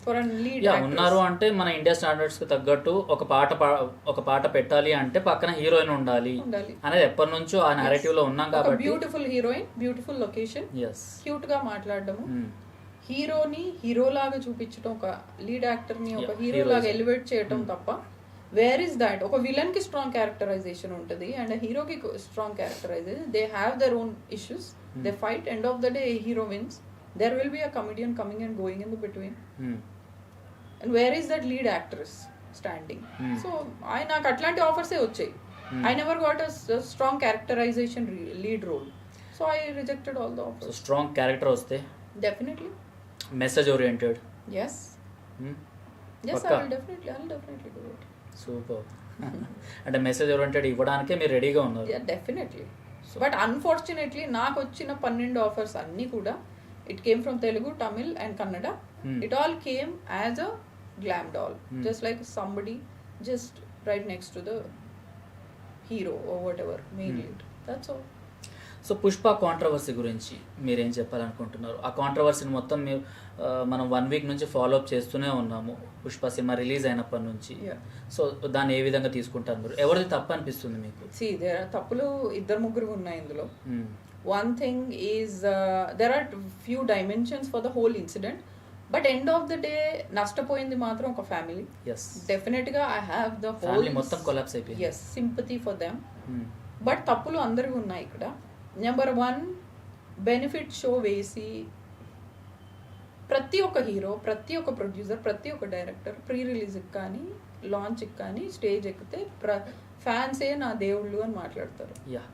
for a lead ఉన్నారు అంటే మన India standards కి తగ్గట్టు ఒక పాట పెట్టాలి అంటే పక్కన హీరోయిన్ ఉండాలి అనేది ఎప్పటి నుంచో ఆ నారేటివ్ లో ఉన్నాం కాబట్టి. Beautiful heroine, beautiful location, cute గా మాట్లాడడము, హీరోని హీరో లాగా చూపించడం, ఒక లీడ్ యాక్టర్ ని ఒక హీరో లాగా ఎలివేట్ చేయడం తప్ప వేర్ ఇస్ దాట్? ఒక విలన్ కి స్ట్రాంగ్ క్యారెక్టరైజేషన్ ఉంటుంది అండ్ హీరోకి strong characterisation. They have their own issues, they fight, end of the day hero wins. There will be a comedian coming and going in the between. And where is that lead actress standing? So నాకు అట్లాంటి offers ఏ వచ్చాయి. I never got a strong characterization lead role. So I rejected all the offers. So strong character వస్తే definitely message oriented. Yes. Yes, I will definitely do it. Super. అంటే message oriented ఇవ్వడానికే మీరు రెడీగా ఉన్నారు? Yeah, definitely. But unfortunately నాకు వచ్చిన 12 offers అన్నీ కూడా it came from Telugu, Tamil and Kannada. It all came as a glam doll, just like somebody just right next to the hero or whatever male lead. That's all. So Pushpa controversy గురించి మీరేం చెప్పాలనుకుంటున్నారు? ఆ కాంట్రవర్సీని మొత్తం మనం 1 week నుంచి follow up చేస్తూనే ఉన్నాము Pushpa cinema release అయినప్పటి నుంచి. సో దాన్ని ఏ విధంగా తీసుకుంటారు మీరు? ఎవరిది తప్పు అనిపిస్తుంది మీకు? తప్పులు 2-3 ఉన్నాయి ఇందులో. One thing is there are few dimensions for the whole incident, but end of the day నష్టపోయింది మాత్రం ఒక ఫ్యామిలీ. Definitely గా I have the whole family మొత్తం కొలాప్స్ అయిపోయింది. Yes, sympathy for them. But తప్పులు అందరివి ఉన్నాయి ఇక్కడ. నెంబర్ 1, బెనిఫిట్ షో వేసి ప్రతి ఒక్క హీరో, ప్రతి ఒక్క ప్రొడ్యూసర్, ప్రతి ఒక్క డైరెక్టర్ ప్రీ రిలీజ్కి కానీ లాంచ్కి కానీ స్టేజ్ ఎక్కితే ఫ్యాన్సే నా దేవుళ్ళు అని మాట్లాడతారు.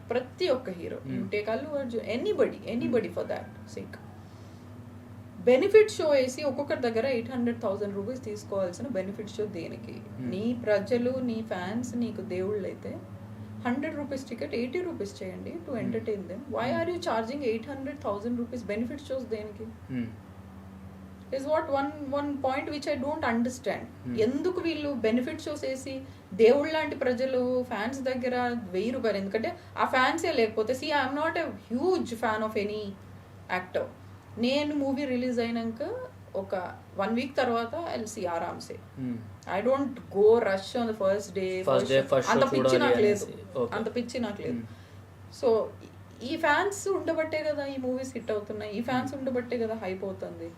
ప్రతి ఒక్క hero, take Allu Arjun, anybody for that sake. Benefit show వేసి ఒక్కొక్కరి దగ్గర 800,000 రూపీస్ తీసుకోవాల్సిన బెనిఫిట్ షో దేనికి? నీ ప్రజలు, నీ ఫ్యాన్స్ నీకు దేవుళ్ళు అయితే 100 రూపీస్ టికెట్ 80 రూపీస్ చేయండి to entertain them. Why are you charging 800,000 rupees benefit shows దేనికి? is what one point which I don't understand. ఎందుకు వీళ్ళు బెనిఫిట్ షోస్ వేసి దేవుళ్ళ లాంటి ప్రజలు ఫ్యాన్స్ దగ్గర 1000 రూపాయలు? ఎందుకంటే ఆ ఫ్యాన్సే లేకపోతే I'm not a huge fan of any actor. నేను మూవీ రిలీజ్ అయినాక ఒక 1 వీక్ తర్వాత ఐల్ సీ ఆరామ్సే. I don't go rush on the first day. అంత పిచ్చి నాకు లేదు. సో ఈ ఫ్యాన్స్ ఉండబట్టే కదా ఈ మూవీస్ హిట్ అవుతున్నాయి, ఈ ఫ్యాన్స్ ఉండబట్టే కదా హైప్ అవుతుంది.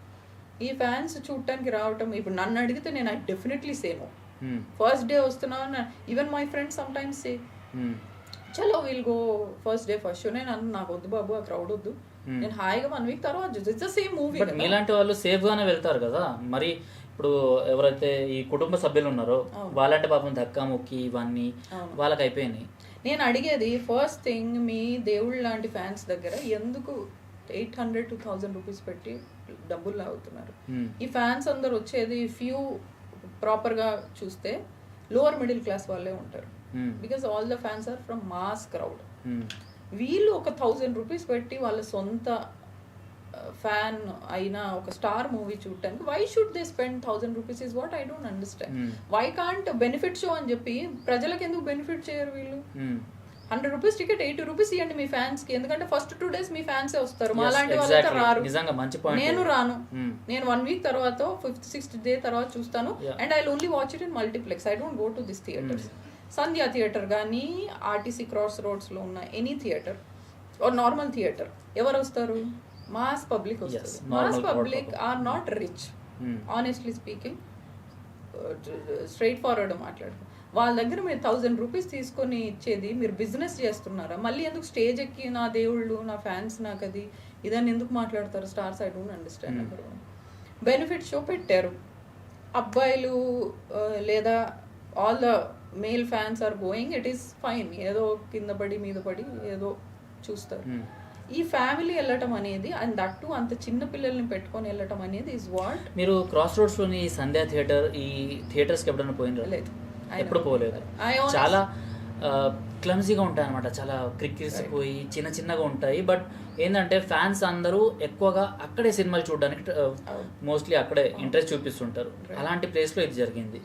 ఈ ఫ్యాన్స్ చూడటానికి రావటం, ఇప్పుడు నన్ను అడిగితే నేను I definitely say no. First day వస్తున్నావు, even my friends sometimes say చలో will go first day first show. నేను నాకు వద్దు బాబు, ఆ క్రౌడ్ వద్దు, నేను హాయిగా 1 వీక్ తర్వాత ఇట్స్ ద సేమ్ మూవీ. మీలాంటి వాళ్ళు సేఫ్ గానే వెళ్తారు కదా. మరి ఇప్పుడు ఎవరైతే ఈ కుటుంబ సభ్యులు ఉన్నారో వాళ్ళంటే పాపం ధక్కా ముక్కి ఇవన్నీ వాళ్ళకి అయిపోయినాయి. నేను అడిగేది ఫస్ట్ థింగ్, మీ దేవుళ్ళ లాంటి ఫ్యాన్స్ దగ్గర ఎందుకు 800 to 1000 రూపీస్ పెట్టి డబ్బులు లాగుతున్నారు? ఈ ఫ్యాన్స్ అందరు వచ్చేది ఫ్యూ ప్రాపర్ గా చూస్తే లోవర్ మిడిల్ క్లాస్ వాళ్ళే ఉంటారు. Because all the fans are from mass crowd. వీళ్ళు ఒక 1000 రూపీస్ పెట్టి వాళ్ళ సొంత ఫ్యాన్ అయినా ఒక స్టార్ మూవీ చూడటానికి why should they spend 1000 rupees? Is what I don't understand. Why can't benefit show అని చెప్పి ప్రజలకు ఎందుకు బెనిఫిట్ చేయరు వీళ్ళు? 100 రూపీస్ టికెట్ 80 రూపీస్ ఇవ్వండి మీ ఫ్యాన్స్ కి. ఎందుకంటే ఫస్ట్ 2 days మీ ఫ్యాన్సే వస్తారు, మాలాంటి వాళ్ళైతే రారు. నేను రాను. నేను 1 వీక్ తర్వాత 5th 6th డే తర్వాత చూస్తాను. And I only watch it in multiplex. I don't go to this theatres. Sandhya theatre కానీ ఆర్టీసీ క్రాస్ రోడ్స్ లో ఉన్న any theatre or normal theatre ఎవరు వస్తారు? మాస్ పబ్లిక్ వస్తుంది. Mass public are not rich, honestly speaking, straightforward మాట్లాడుకో. వాళ్ళ దగ్గర మీరు 1000 రూపీస్ తీసుకొని ఇచ్చేది మీరు బిజినెస్ చేస్తున్నారా? మళ్ళీ ఎందుకు స్టేజ్ ఎక్కి నా దేవుళ్ళు, నా ఫ్యాన్స్, నాకు అది ఇదని ఎందుకు మాట్లాడతారు stars? I don't understand. Number 1, benefit show పెట్టారు. అబ్బాయిలు లేదా all the male fans are going, it is fine, ఏదో కింద పడి మీద పడి ఏదో చూస్తారు. ఈ ఫ్యామిలీ వెళ్ళటం అనేది అండ్ దట్టు అంత చిన్న పిల్లల్ని పెట్టుకొని వెళ్ళటం అనేది ఇస్ వాట్. మీరు క్రాస్ రోడ్స్లోని సంధ్యా థియేటర్ ఈ థియేటర్స్కి ఎప్పుడైనా పోయినారా? లేదు, ఎప్పుడు పోలేదు. చాలా క్లమ్జీగా ఉంటాయి అనమాట, చాలా క్రిక్కిసిపోయి చిన్న చిన్నగా ఉంటాయి. బట్ ఏంటంటే ఫ్యాన్స్ అందరూ ఎక్కువగా అక్కడే సినిమాలు చూడడానికి మోస్ట్లీ అక్కడే ఇంట్రెస్ట్ చూపిస్తుంటారు. అలాంటి ప్లేస్లో ఇది జరిగింది.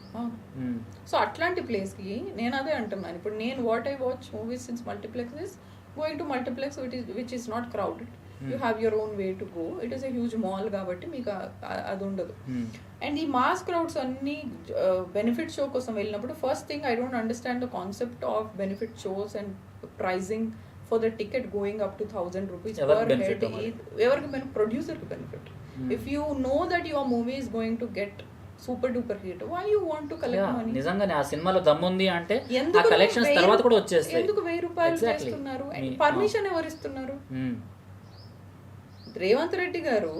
సో అట్లాంటి ప్లేస్కి నేను అదే అంటున్నాను. ఇప్పుడు నేను what I watch movies since multiplex is going to multiplex which is not crowded. You have your own way to go. It is a huge mall కాబట్టి మీకు అది ఉండదు. అండ్ ఈ మాస్ క్రౌడ్స్ అన్ని బెనిఫిట్ షో కోసం వెళ్ళినప్పుడు first thing I don't understand the concept of benefit shows and pricing for the ticket going up to 1000 rupees per head. ఎవరికి ప్రొడ్యూసర్కి benefit. If you know that your movie is going to get super duper hit, why you want to collect money? నిజంగానే ఆ సినిమాలో దమ్ముంది అంటే ఆ collections తర్వాత కూడా వచ్చేస్తాయి. ఎందుకు 1000 రూపాయలు చేస్తున్నారు? పర్మిషన్ ఎవరు ఇస్తున్నారు? రేవంత్ రెడ్డి గారు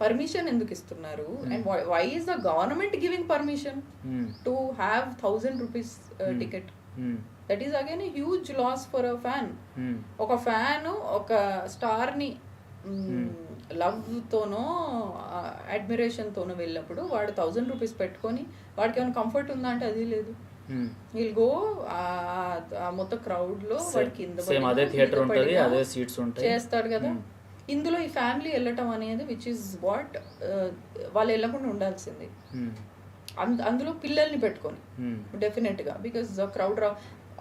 పర్మిషన్ ఎందుకు ఇస్తున్నారు? And why is the government giving permission to have 1000 rupees ticket? That is again a huge loss for a fan. ఒక ఫ్యాన్ ఒక స్టార్ ని లవ్ తోనో అడ్మిరేషన్ తోనో వెళ్ళినప్పుడు వాడు 1000 rupees పెట్టుకొని వాడికి ఏమైనా కంఫర్ట్ ఉందా అంటే అది లేదు. విల్ గో మొత్తం క్రౌడ్ లో వాడి కింద చేస్తాడు కదా. ఇందులో ఈ ఫ్యామిలీ వెళ్ళటం అనేది విచ్ ఇస్ వాట్ వాళ్ళు వెళ్ళకుండా ఉండాల్సింది. అందులో పిల్లల్ని పెట్టుకొని డెఫినెట్ గా, బికాస్ క్రౌడ్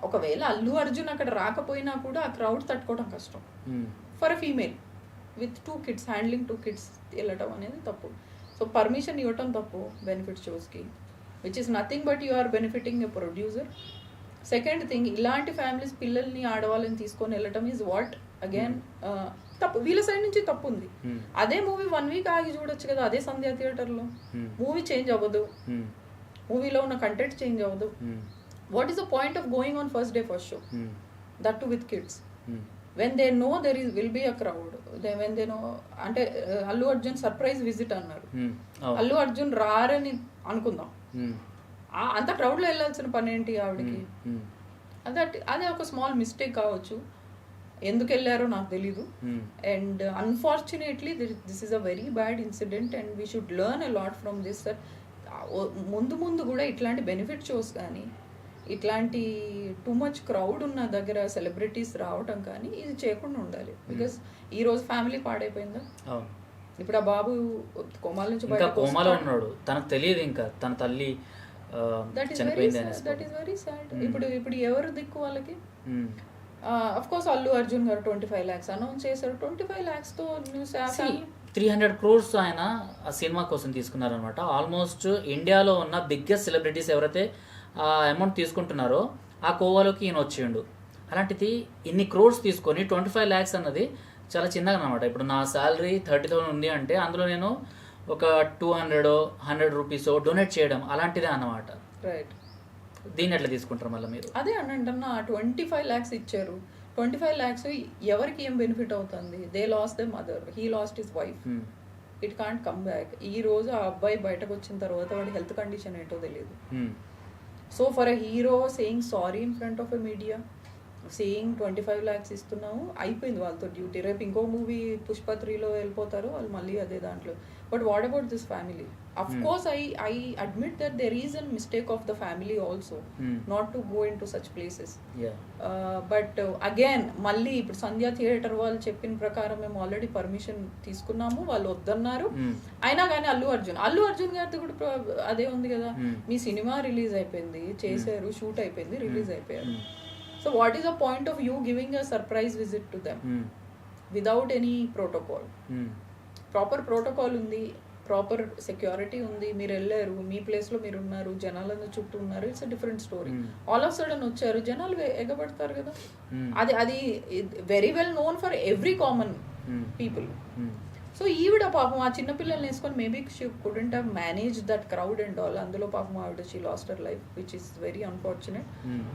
ఒకవేళ అల్లు అర్జున్ అక్కడ రాకపోయినా కూడా ఆ క్రౌడ్ తట్టుకోవడం కష్టం. For a female with 2 kids, handling 2 kids వెళ్ళటం అనేది తప్పు. సో పర్మిషన్ ఇవ్వటం తప్పు బెనిఫిట్ షోస్కి, which is nothing but you are benefiting a producer. Second thing, ఇలాంటి ఫ్యామిలీస్ పిల్లల్ని ఆడవాళ్ళని తీసుకొని వెళ్ళటం ఈజ్ వాట్ అగైన్ తప్పు. వీళ్ళ సైడ్ నుంచి తప్పు ఉంది. అదే మూవీ 1 week ఆగి చూడొచ్చు కదా అదే సంధ్యా థియేటర్లో. మూవీ చేంజ్ అవ్వదు, మూవీలో ఉన్న కంటెంట్ చేంజ్ అవ్వదు. What is the point of going on first day first show, that to with kids, when they know there is will be a crowd. When they know అంటే Allu Arjun surprise visit అన్నారు. అల్లు అర్జున్ రారని అనుకుందాం, అంత క్రౌడ్లో వెళ్ళాల్సిన పని ఏంటి ఆవిడకి? అదే ఒక స్మాల్ మిస్టేక్ కావచ్చు. ఎందుకు వెళ్ళారో నాకు తెలీదు. And unfortunately this is a very bad incident and we should learn a lot from this. Sir ముందు కూడా ఇట్లాంటి బెనిఫిట్ షోస్ కానీ ఇట్లాంటి టూ మచ్ క్రౌడ్ ఉన్న దగ్గర సెలబ్రిటీస్ రావటం కానీ ఇది చేయకుండా ఉండాలి. బికాస్ ఈ రోజు ఫ్యామిలీ పాడైపోయిందా? ఇప్పుడు ఆ బాబు కోమాల నుంచి కోమాలో ఉన్నాడు, తనకు తెలియదు ఇంకా తన తల్లి. That is very sad. ఇప్పుడు ఎవరు దిక్కు వాళ్ళకి? అఫ్ కోర్స్ అల్లు అర్జున్ గారు 25 lakhs అనౌన్స్ చేశారు. 25 lakhs తో 300 crores ఆయన ఆ సినిమా కోసం తీసుకున్నారనమాట. ఆల్మోస్ట్ ఇండియాలో ఉన్న బిగ్గెస్ట్ సెలబ్రిటీస్ ఎవరైతే ఆ అమౌంట్ తీసుకుంటున్నారో ఆ కోవాలోకి ఈయన వచ్చేయండు. అలాంటిది ఇన్ని క్రోర్స్ తీసుకొని 25 lakhs అన్నది చాలా చిన్నగా అనమాట. ఇప్పుడు నా శాలరీ 30,000 ఉంది అంటే అందులో నేను ఒక 200-100 rupees డొనేట్ చేయడం అలాంటిదే అన్నమాట. రైట్. దీన్ని ఎట్లా తీసుకుంటారు మళ్ళీ మీరు? అదే అంటున్నా, 25 lakhs ఇచ్చారు. 25 lakhs ఎవరికి ఏం బెనిఫిట్ అవుతుంది? They last the mother, he lost his wife, it can't come back. ఈ రోజు ఆ అబ్బాయి బయటకు వచ్చిన తర్వాత వాడి హెల్త్ కండిషన్ ఏంటో తెలియదు. So for a hero saying sorry in front of a media, saying 25 lakhs ఇస్తున్నాము, అయిపోయింది వాళ్ళతో డ్యూటీ. రేపు ఇంకో మూవీ పుష్ప 3లో వెళ్ళిపోతారు వాళ్ళు మళ్ళీ అదే దాంట్లో. But what about this family? Of course I admit that there is an mistake of the family also not to go in to such places. But again మళ్ళీ ఇప్పుడు సంధ్యా థియేటర్ వాళ్ళు చెప్పిన ప్రకారం మేము ఆల్రెడీ పర్మిషన్ తీసుకున్నాము, వాళ్ళు వద్దన్నారు. అయినా కానీ అల్లు అర్జున్ గారిది కూడా అదే ఉంది కదా, మీ సినిమా రిలీజ్ అయిపోయింది, చేశారు, షూట్ అయిపోయింది, రిలీజ్ అయిపోయారు. So what is the point of you giving a surprise visit to them without any protocol? Proper protocol ఉంది, ప్రాపర్ సెక్యూరిటీ ఉంది, మీరు వెళ్ళారు, మీ ప్లేస్లో మీరు ఉన్నారు, జనాలందరూ చుట్టూ ఉన్నారు, it's a different story. All of sudden వచ్చారు, జనాలు ఎగబడతారు కదా. అది very well known for every common people. So ఈవిడ పాపం ఆ చిన్నపిల్లల్ని వేసుకొని maybe she couldn't have manage that crowd and all. అందులో పాపం ఆవిడ she lost her life which is very unfortunate.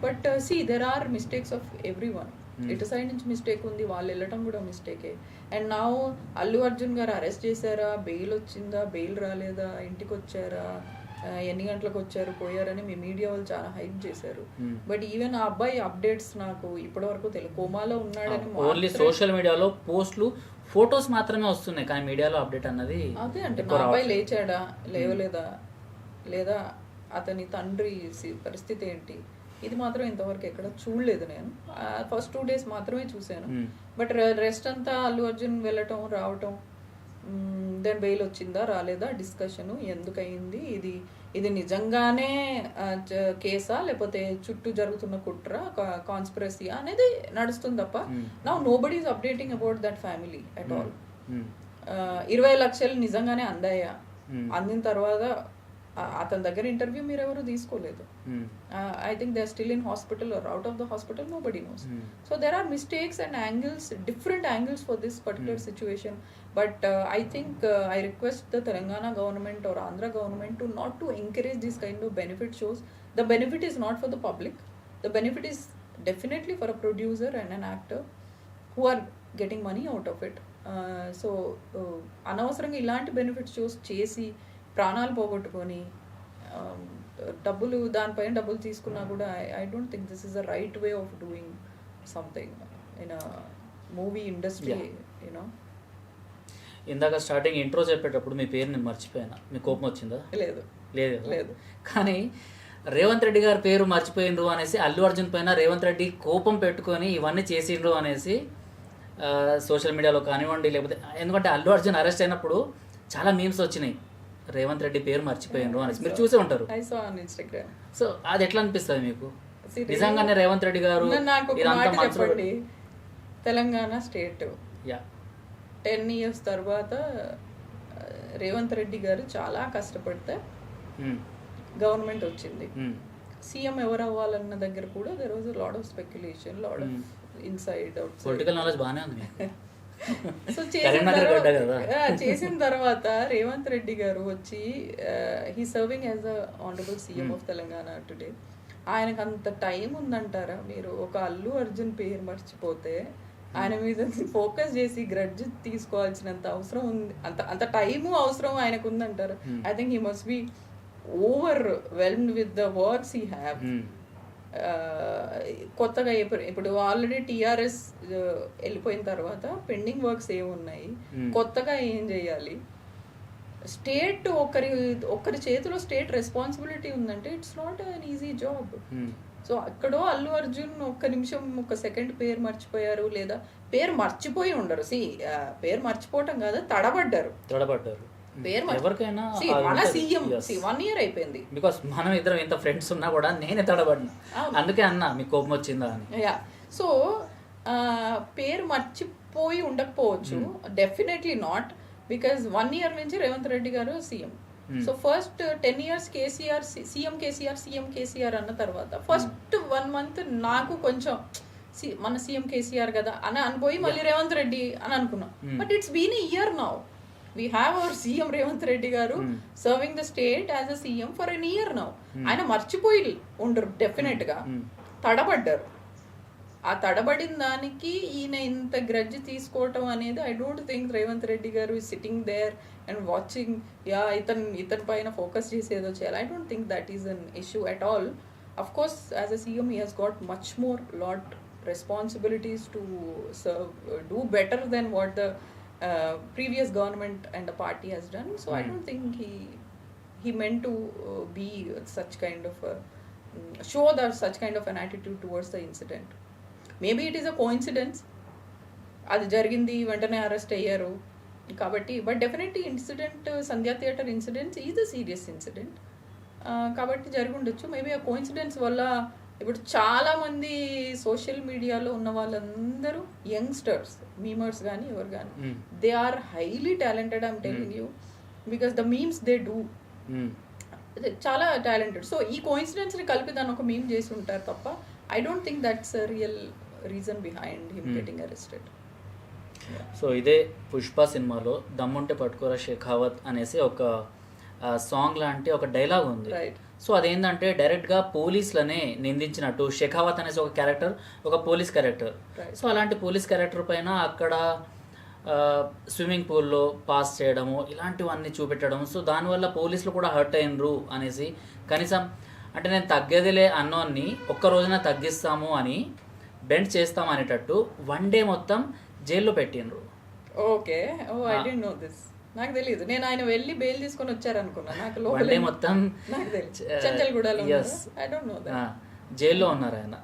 But see there are mistakes of everyone. ఇటు side నుంచి మిస్టేక్ ఉంది, వాళ్ళు వెళ్ళటం కూడా మిస్టేకే. అండ్ నా అల్లు అర్జున్ గారు అరెస్ట్ చేశారా, బెయిల్ వచ్చిందా, బెయిల్ రాలేదా, ఇంటికి వచ్చారా, ఎన్ని గంటలకు వచ్చారు పోయారని మీ మీడియా వాళ్ళు చాలా హైప్ చేశారు. బట్ ఈవెన్ ఆ అబ్బాయి అప్డేట్స్ నాకు ఇప్పటి వరకు తెలియదు, కోమాలో ఉన్నాడని. ఓన్లీ సోషల్ మీడియాలో పోస్టులు ఫొటోస్ మాత్రమే వస్తున్నాయి, కానీ మీడియాలో అప్డేట్ అన్నది అదే. అంటే నా అబ్బాయి లేచాడా లేవలేదా, లేదా అతని తండ్రి పరిస్థితి ఏంటి, ఇది మాత్రం ఇంతవరకు ఎక్కడ చూడలేదు. నేను ఫస్ట్ 2 days మాత్రమే చూశాను. బట్ రెస్ట్ అంతా అల్లు అర్జున్ వెళ్ళటం రావటం, దెన్ బెయిల్ వచ్చిందా రాలేదా, డిస్కషన్ ఎందుకు అయింది, ఇది నిజంగానే కేసా లేకపోతే చుట్టూ జరుగుతున్న కుట్ర కాన్స్పిరసీ అనేది నడుస్తుంది తప్ప now nobody is updating about that family at all. 20 లక్షలు నిజంగానే అందాయా, అందిన తర్వాత అతని దగ్గర ఇంటర్వ్యూ మీరు ఎవరు తీసుకోలేదు. I think they are still in hospital or out of the hospital, nobody knows. So there are mistakes and angles, different angles for this particular situation. But I think I request the Telangana government or Andhra government to not to encourage this kind of benefit shows. The benefit is not for the public. The benefit is definitely for a producer and an actor who are getting money out of it. So అనవసరంగా ఇలాంటి benefit shows చేసి ప్రాణాలు పోగొట్టుకొని దానిపైన డబ్బులు తీసుకున్నా కూడా I don't think this is the right way of doing something in a movie industry. You know, ఇందాక స్టార్టింగ్ ఇంట్రో చెప్పేటప్పుడు మీ పేరు నేను మర్చిపోయాను, మీ కోపం వచ్చిందా? లేదు లేదు లేదు. కానీ రేవంత్ రెడ్డి గారి పేరు మర్చిపోయిండ్రు అనేసి అల్లు అర్జున్ పైన రేవంత్ రెడ్డి కోపం పెట్టుకొని ఇవన్నీ చేసిండ్రు అనేసి సోషల్ మీడియాలో కానివ్వండి, లేకపోతే ఎందుకంటే అల్లు అర్జున్ అరెస్ట్ అయినప్పుడు చాలా మీమ్స్ వచ్చినాయి, రేవంత్ రెడ్డి పేరు మర్చిపోయిండ్రు అనేసి. మీరు చూసే ఉంటారు. సో అది ఎట్లా అనిపిస్తుంది మీకు? నిజంగానే రేవంత్ రెడ్డి గారు చెప్పండి, తెలంగాణ స్టేట్ 10 years తర్వాత రేవంత్ రెడ్డి గారు చాలా కష్టపడితే గవర్నమెంట్ వచ్చింది. సీఎం ఎవరు అవ్వాలన్న దగ్గర కూడా there was lot of speculation, lot of inside out political knowledge బాగానే ఉంది. సో చేసిన తర్వాత రేవంత్ రెడ్డి గారు వచ్చి he serving as a honourable CM of Telangana today. ఆయనకు అంత టైం ఉందంటారా? మీరు ఒక అల్లు అర్జున్ పేరు మర్చిపోతే ఆయన మీద ఫోకస్ చేసి గ్రడ్జ్ తీసుకోవాల్సినంత అవసరం ఉంది, అంత టైము అవసరం ఆయనకు ఉందంటారు? I think he must be over whelmed with the works he have. కొత్తగా ఇప్పుడు ఆల్రెడీ టీఆర్ఎస్ వెళ్ళిపోయిన తర్వాత పెండింగ్ వర్క్స్ ఏమున్నాయి, కొత్తగా ఏం చేయాలి? స్టేట్ ఒకరి చేతిలో స్టేట్ రెస్పాన్సిబిలిటీ ఉందంటే it's not an easy job. So అక్కడో అల్లు అర్జున్ ఒక్క నిమిషం ఒక సెకండ్ పేరు మర్చిపోయారు, లేదా పేరు మర్చిపోయి ఉండరు. పేరు మర్చిపోవటం కాదు, తడబడ్డారు. ఎవరికైనా మన సీఎం 1 year అయిపోయింది. బికాస్ మనం ఇద్దరం ఎంత ఫ్రెండ్స్ ఉన్నా కూడా నేనే తడబడినా, అందుకే అన్నా మీకు కోపం వచ్చిందా అని. సో పేరు మర్చిపోయి ఉండకపోవచ్చు, డెఫినెట్లీ నాట్, బికాస్ 1 year నుంచి రేవంత్ రెడ్డి గారు CM. So first 10 years KCR CM KCR అన్న తర్వాత ఫస్ట్ 1 month నాకు కొంచెం మన సీఎం కేసీఆర్ కదా అని అనిపోయి మళ్ళీ రేవంత్ రెడ్డి అని అనుకున్నాం. But it's been a year now. We have our CM Revanth Reddy garu serving the state as a CM for an year now. ఆయన మర్చిపోయి ఉండరు, డెఫినెట్ గా తడబడ్డారు. ఆ తడబడిన దానికి ఈయన ఇంత గ్రడ్జ్ తీసుకోవటం అనేది I don't think Revanth Reddy గారు సిట్టింగ్ దేర్ అండ్ వాచింగ్ ఇతని పైన ఫోకస్ చేసి ఏదో చేయాలి. I don't think that is an issue at all. Of course as a CM he has got much more lot responsibilities to serve, do better than what the previous government and the party has done. So I don't think he meant to be such kind of show that such kind of an attitude towards the incident. Maybe it is a coincidence, అది జరిగింది వెంటనే arrest అయ్యారు కాబట్టి. But definitely incident, Sandhya theatre incident is a serious incident కాబట్టి జరిగి ఉండొచ్చు. Maybe ఆ coincidence వల్ల ఇప్పుడు చాలా మంది సోషల్ మీడియాలో ఉన్న వాళ్ళందరూ యంగ్స్టర్స్, మీమర్స్ కానీ ఎవరు కానీ, they are highly talented. I'm telling you, because the memes they do చాలా టాలెంటెడ్. సో ఈ కోఇన్సిడెన్స్ ని కలిపి దాన్ని ఒక మీమ్ చేసి ఉంటారు తప్ప I don't think that's a real reason behind him getting arrested. So ఇదే పుష్ప సినిమాలో దమ్ముంటే పట్టుకోరా షేఖావత్ అనేసి ఒక సాంగ్ లాంటి ఒక డైలాగ్ ఉంది. సో అదేంటంటే డైరెక్ట్గా పోలీసులనే నిందించినట్టు షెకావత్ అనేసి ఒక క్యారెక్టర్, ఒక పోలీస్ క్యారెక్టర్. సో అలాంటి పోలీస్ క్యారెక్టర్ పైన అక్కడ స్విమ్మింగ్ పూల్లో పాస్ చేయడము ఇలాంటివన్నీ చూపెట్టడం. సో దానివల్ల పోలీసులు కూడా హర్ట్ అయినరు అనేసి, కనీసం అంటే నేను తగ్గేదిలే అన్నోన్ని ఒక్క రోజున తగ్గిస్తాము అని బెండ్ చేస్తాం అనేటట్టు 1 డే మొత్తం జైల్లో పెట్టిండ్రు. Okay, oh I don't know this. నాకు తెలియదు, నేను ఆయన వెళ్ళి బెయిల్ తీసుకొని వచ్చారనుకున్నా. నాకు 1 డే మొత్తం నాకు తెలియదు చంచల్గూడలో ఐ డోంట్ నో దట్. జైల్లో ఉన్నారు ఆయన.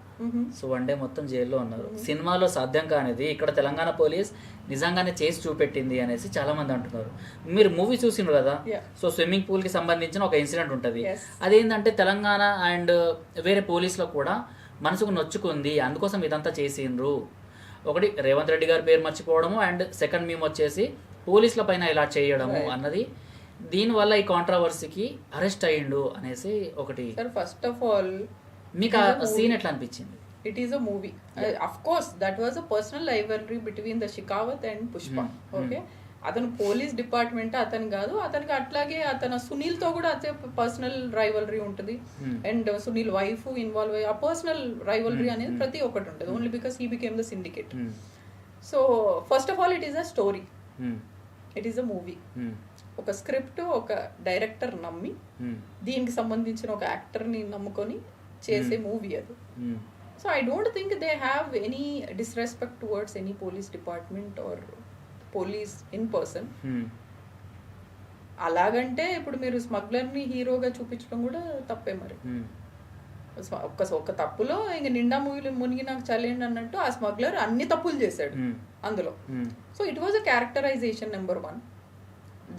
సో 1 డే మొత్తం జైల్లో ఉన్నారు. సినిమాలో సాధ్యం కానిది ఇక్కడ తెలంగాణ పోలీస్ నిజంగానే చేసి చూపెట్టింది అనేసి చాలా మంది అంటున్నారు. మీరు మూవీ చూసిండ్రు కదా, సో స్విమ్మింగ్ పూల్ కి సంబంధించిన ఒక ఇన్సిడెంట్ ఉంటుంది. అదేంటంటే తెలంగాణ అండ్ వేరే పోలీసులకు కూడా మనసుకు నొచ్చుకుంది, అందుకోసం ఇదంతా చేసిండ్రు. ఒకటి రేవంత్ రెడ్డి గారి పేరు మర్చిపోవడము, అండ్ సెకండ్ మేము వచ్చేసి పోలీసుల పైన ఇలా చేయడము అన్నది, దీనివల్ల ఈ కాంట్రవర్సీకి అరెస్ట్ అయ్యిండు అనేసి ఒకటి. ఫస్ట్ ఆఫ్ ఆల్ మీకు ఆ సీన్ ఎట్లా అనిపించింది? It is a movie. Of course, that was a personal rivalry between the Shekawat and Pushpa. Okay. అతను పోలీస్ డిపార్ట్మెంట్ అతను కాదు, అతనికి అట్లాగే అతను సునీల్ తో కూడా అదే పర్సనల్ రైవలరీ ఉంటుంది. అండ్ సునీల్ వైఫ్ ఇన్వాల్వ్ అయ్యి ఆ పర్సనల్ రైవలరీ అనేది ప్రతి ఒక్కటి ఉంటుంది, only because he became the syndicate. So first of all it is a story, it is a movie. ఒక స్క్రిప్ట్, ఒక డైరెక్టర్ నమ్మి దీనికి సంబంధించిన ఒక యాక్టర్ ని నమ్ముకొని చేసే మూవీ అది. So I don't think they have any disrespect towards any police department or police in person. అలాగంటే ఇప్పుడు మీరు స్మగ్లర్ని హీరోగా చూపించడం కూడా తప్పే మరి. ఒక తప్పులో ఇంక నిండా మూవీలు మునిగి నాకు చల్లేండి అన్నట్టు ఆ స్మగ్లర్ అన్ని తప్పులు చేశాడు అందులో. So it was a characterisation number 1.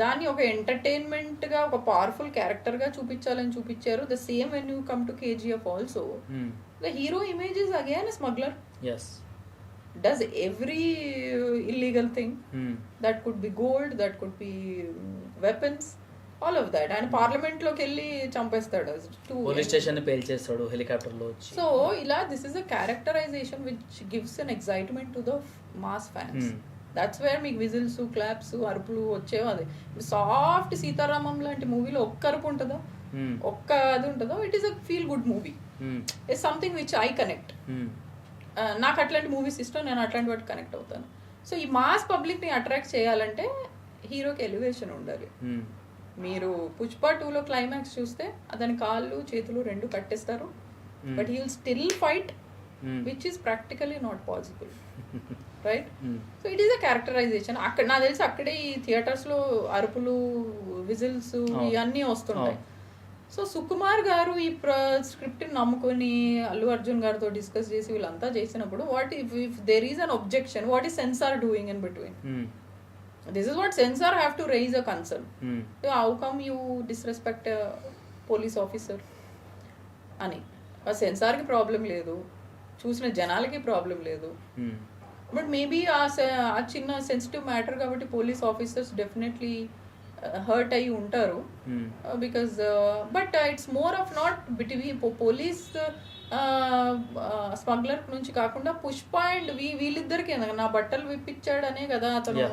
దాన్ని ఒక ఎంటర్టైన్మెంట్ గా, ఒక పవర్ఫుల్ క్యారెక్టర్ గా చూపించాలని చూపించారు. The same when you come to KGF also, the hero image is again a smuggler. Does every illegal thing that could be gold, that could be weapons, all of that. And parliament లోకి వెళ్ళి చంపేస్తాడు, police station ని పేల్చేస్తాడు helicopter లో వచ్చి. So ఇలా this is a characterization which gives an excitement to the mass fans. That's where మీకు whistles, claps, అరుపులు వచ్చేవి. అది సాఫ్ట్ సీతారామం లాంటి మూవీలో ఒక్క అరుపు ఉంటుందో, ఒక్క అది ఉంటుందో, it is a feel good movie. It's something which I connect. నాకు అట్లాంటి మూవీస్ ఇష్టం, నేను అట్లాంటి వాటికి కనెక్ట్ అవుతాను. సో ఈ మాస్ పబ్లిక్ ని అట్రాక్ట్ చేయాలంటే హీరోకి ఎలివేషన్ ఉండాలి. మీరు పుష్ప 2లో క్లైమాక్స్ చూస్తే అతని కాళ్ళు చేతులు 2 కట్టేస్తారు, but he will still fight, which is practically not possible, right? So it is a characterization. అక్కడ నాకు తెలిసి అక్కడే ఈ థియేటర్స్ లో అరుపులు, విజిల్స్ ఇవన్నీ వస్తుంటాయి. సో సుకుమార్ గారు ఈ స్క్రిప్ట్ నమ్ముకొని అల్లు అర్జున్ గారితో డిస్కస్ చేసి వీళ్ళంతా చేసినప్పుడు, what if there is an objection, what is censor doing in between? This is what censor have to raise a concern. How come you disrespect police officer అని. ఆ సెన్సార్కి ప్రాబ్లం లేదు, చూసిన జనాలకి ప్రాబ్లం లేదు, బట్ మేబీ ఆ చిన్న sensitive matter కాబట్టి police officers definitely hurt అయ్యి ఉంటారు. Because but it's more of not between police smuggler నుంచి కాకుండా పుష్ప అండ్ వీళ్ళిద్దరికి నా బట్టలు విప్పించాడు అనే కదా అతను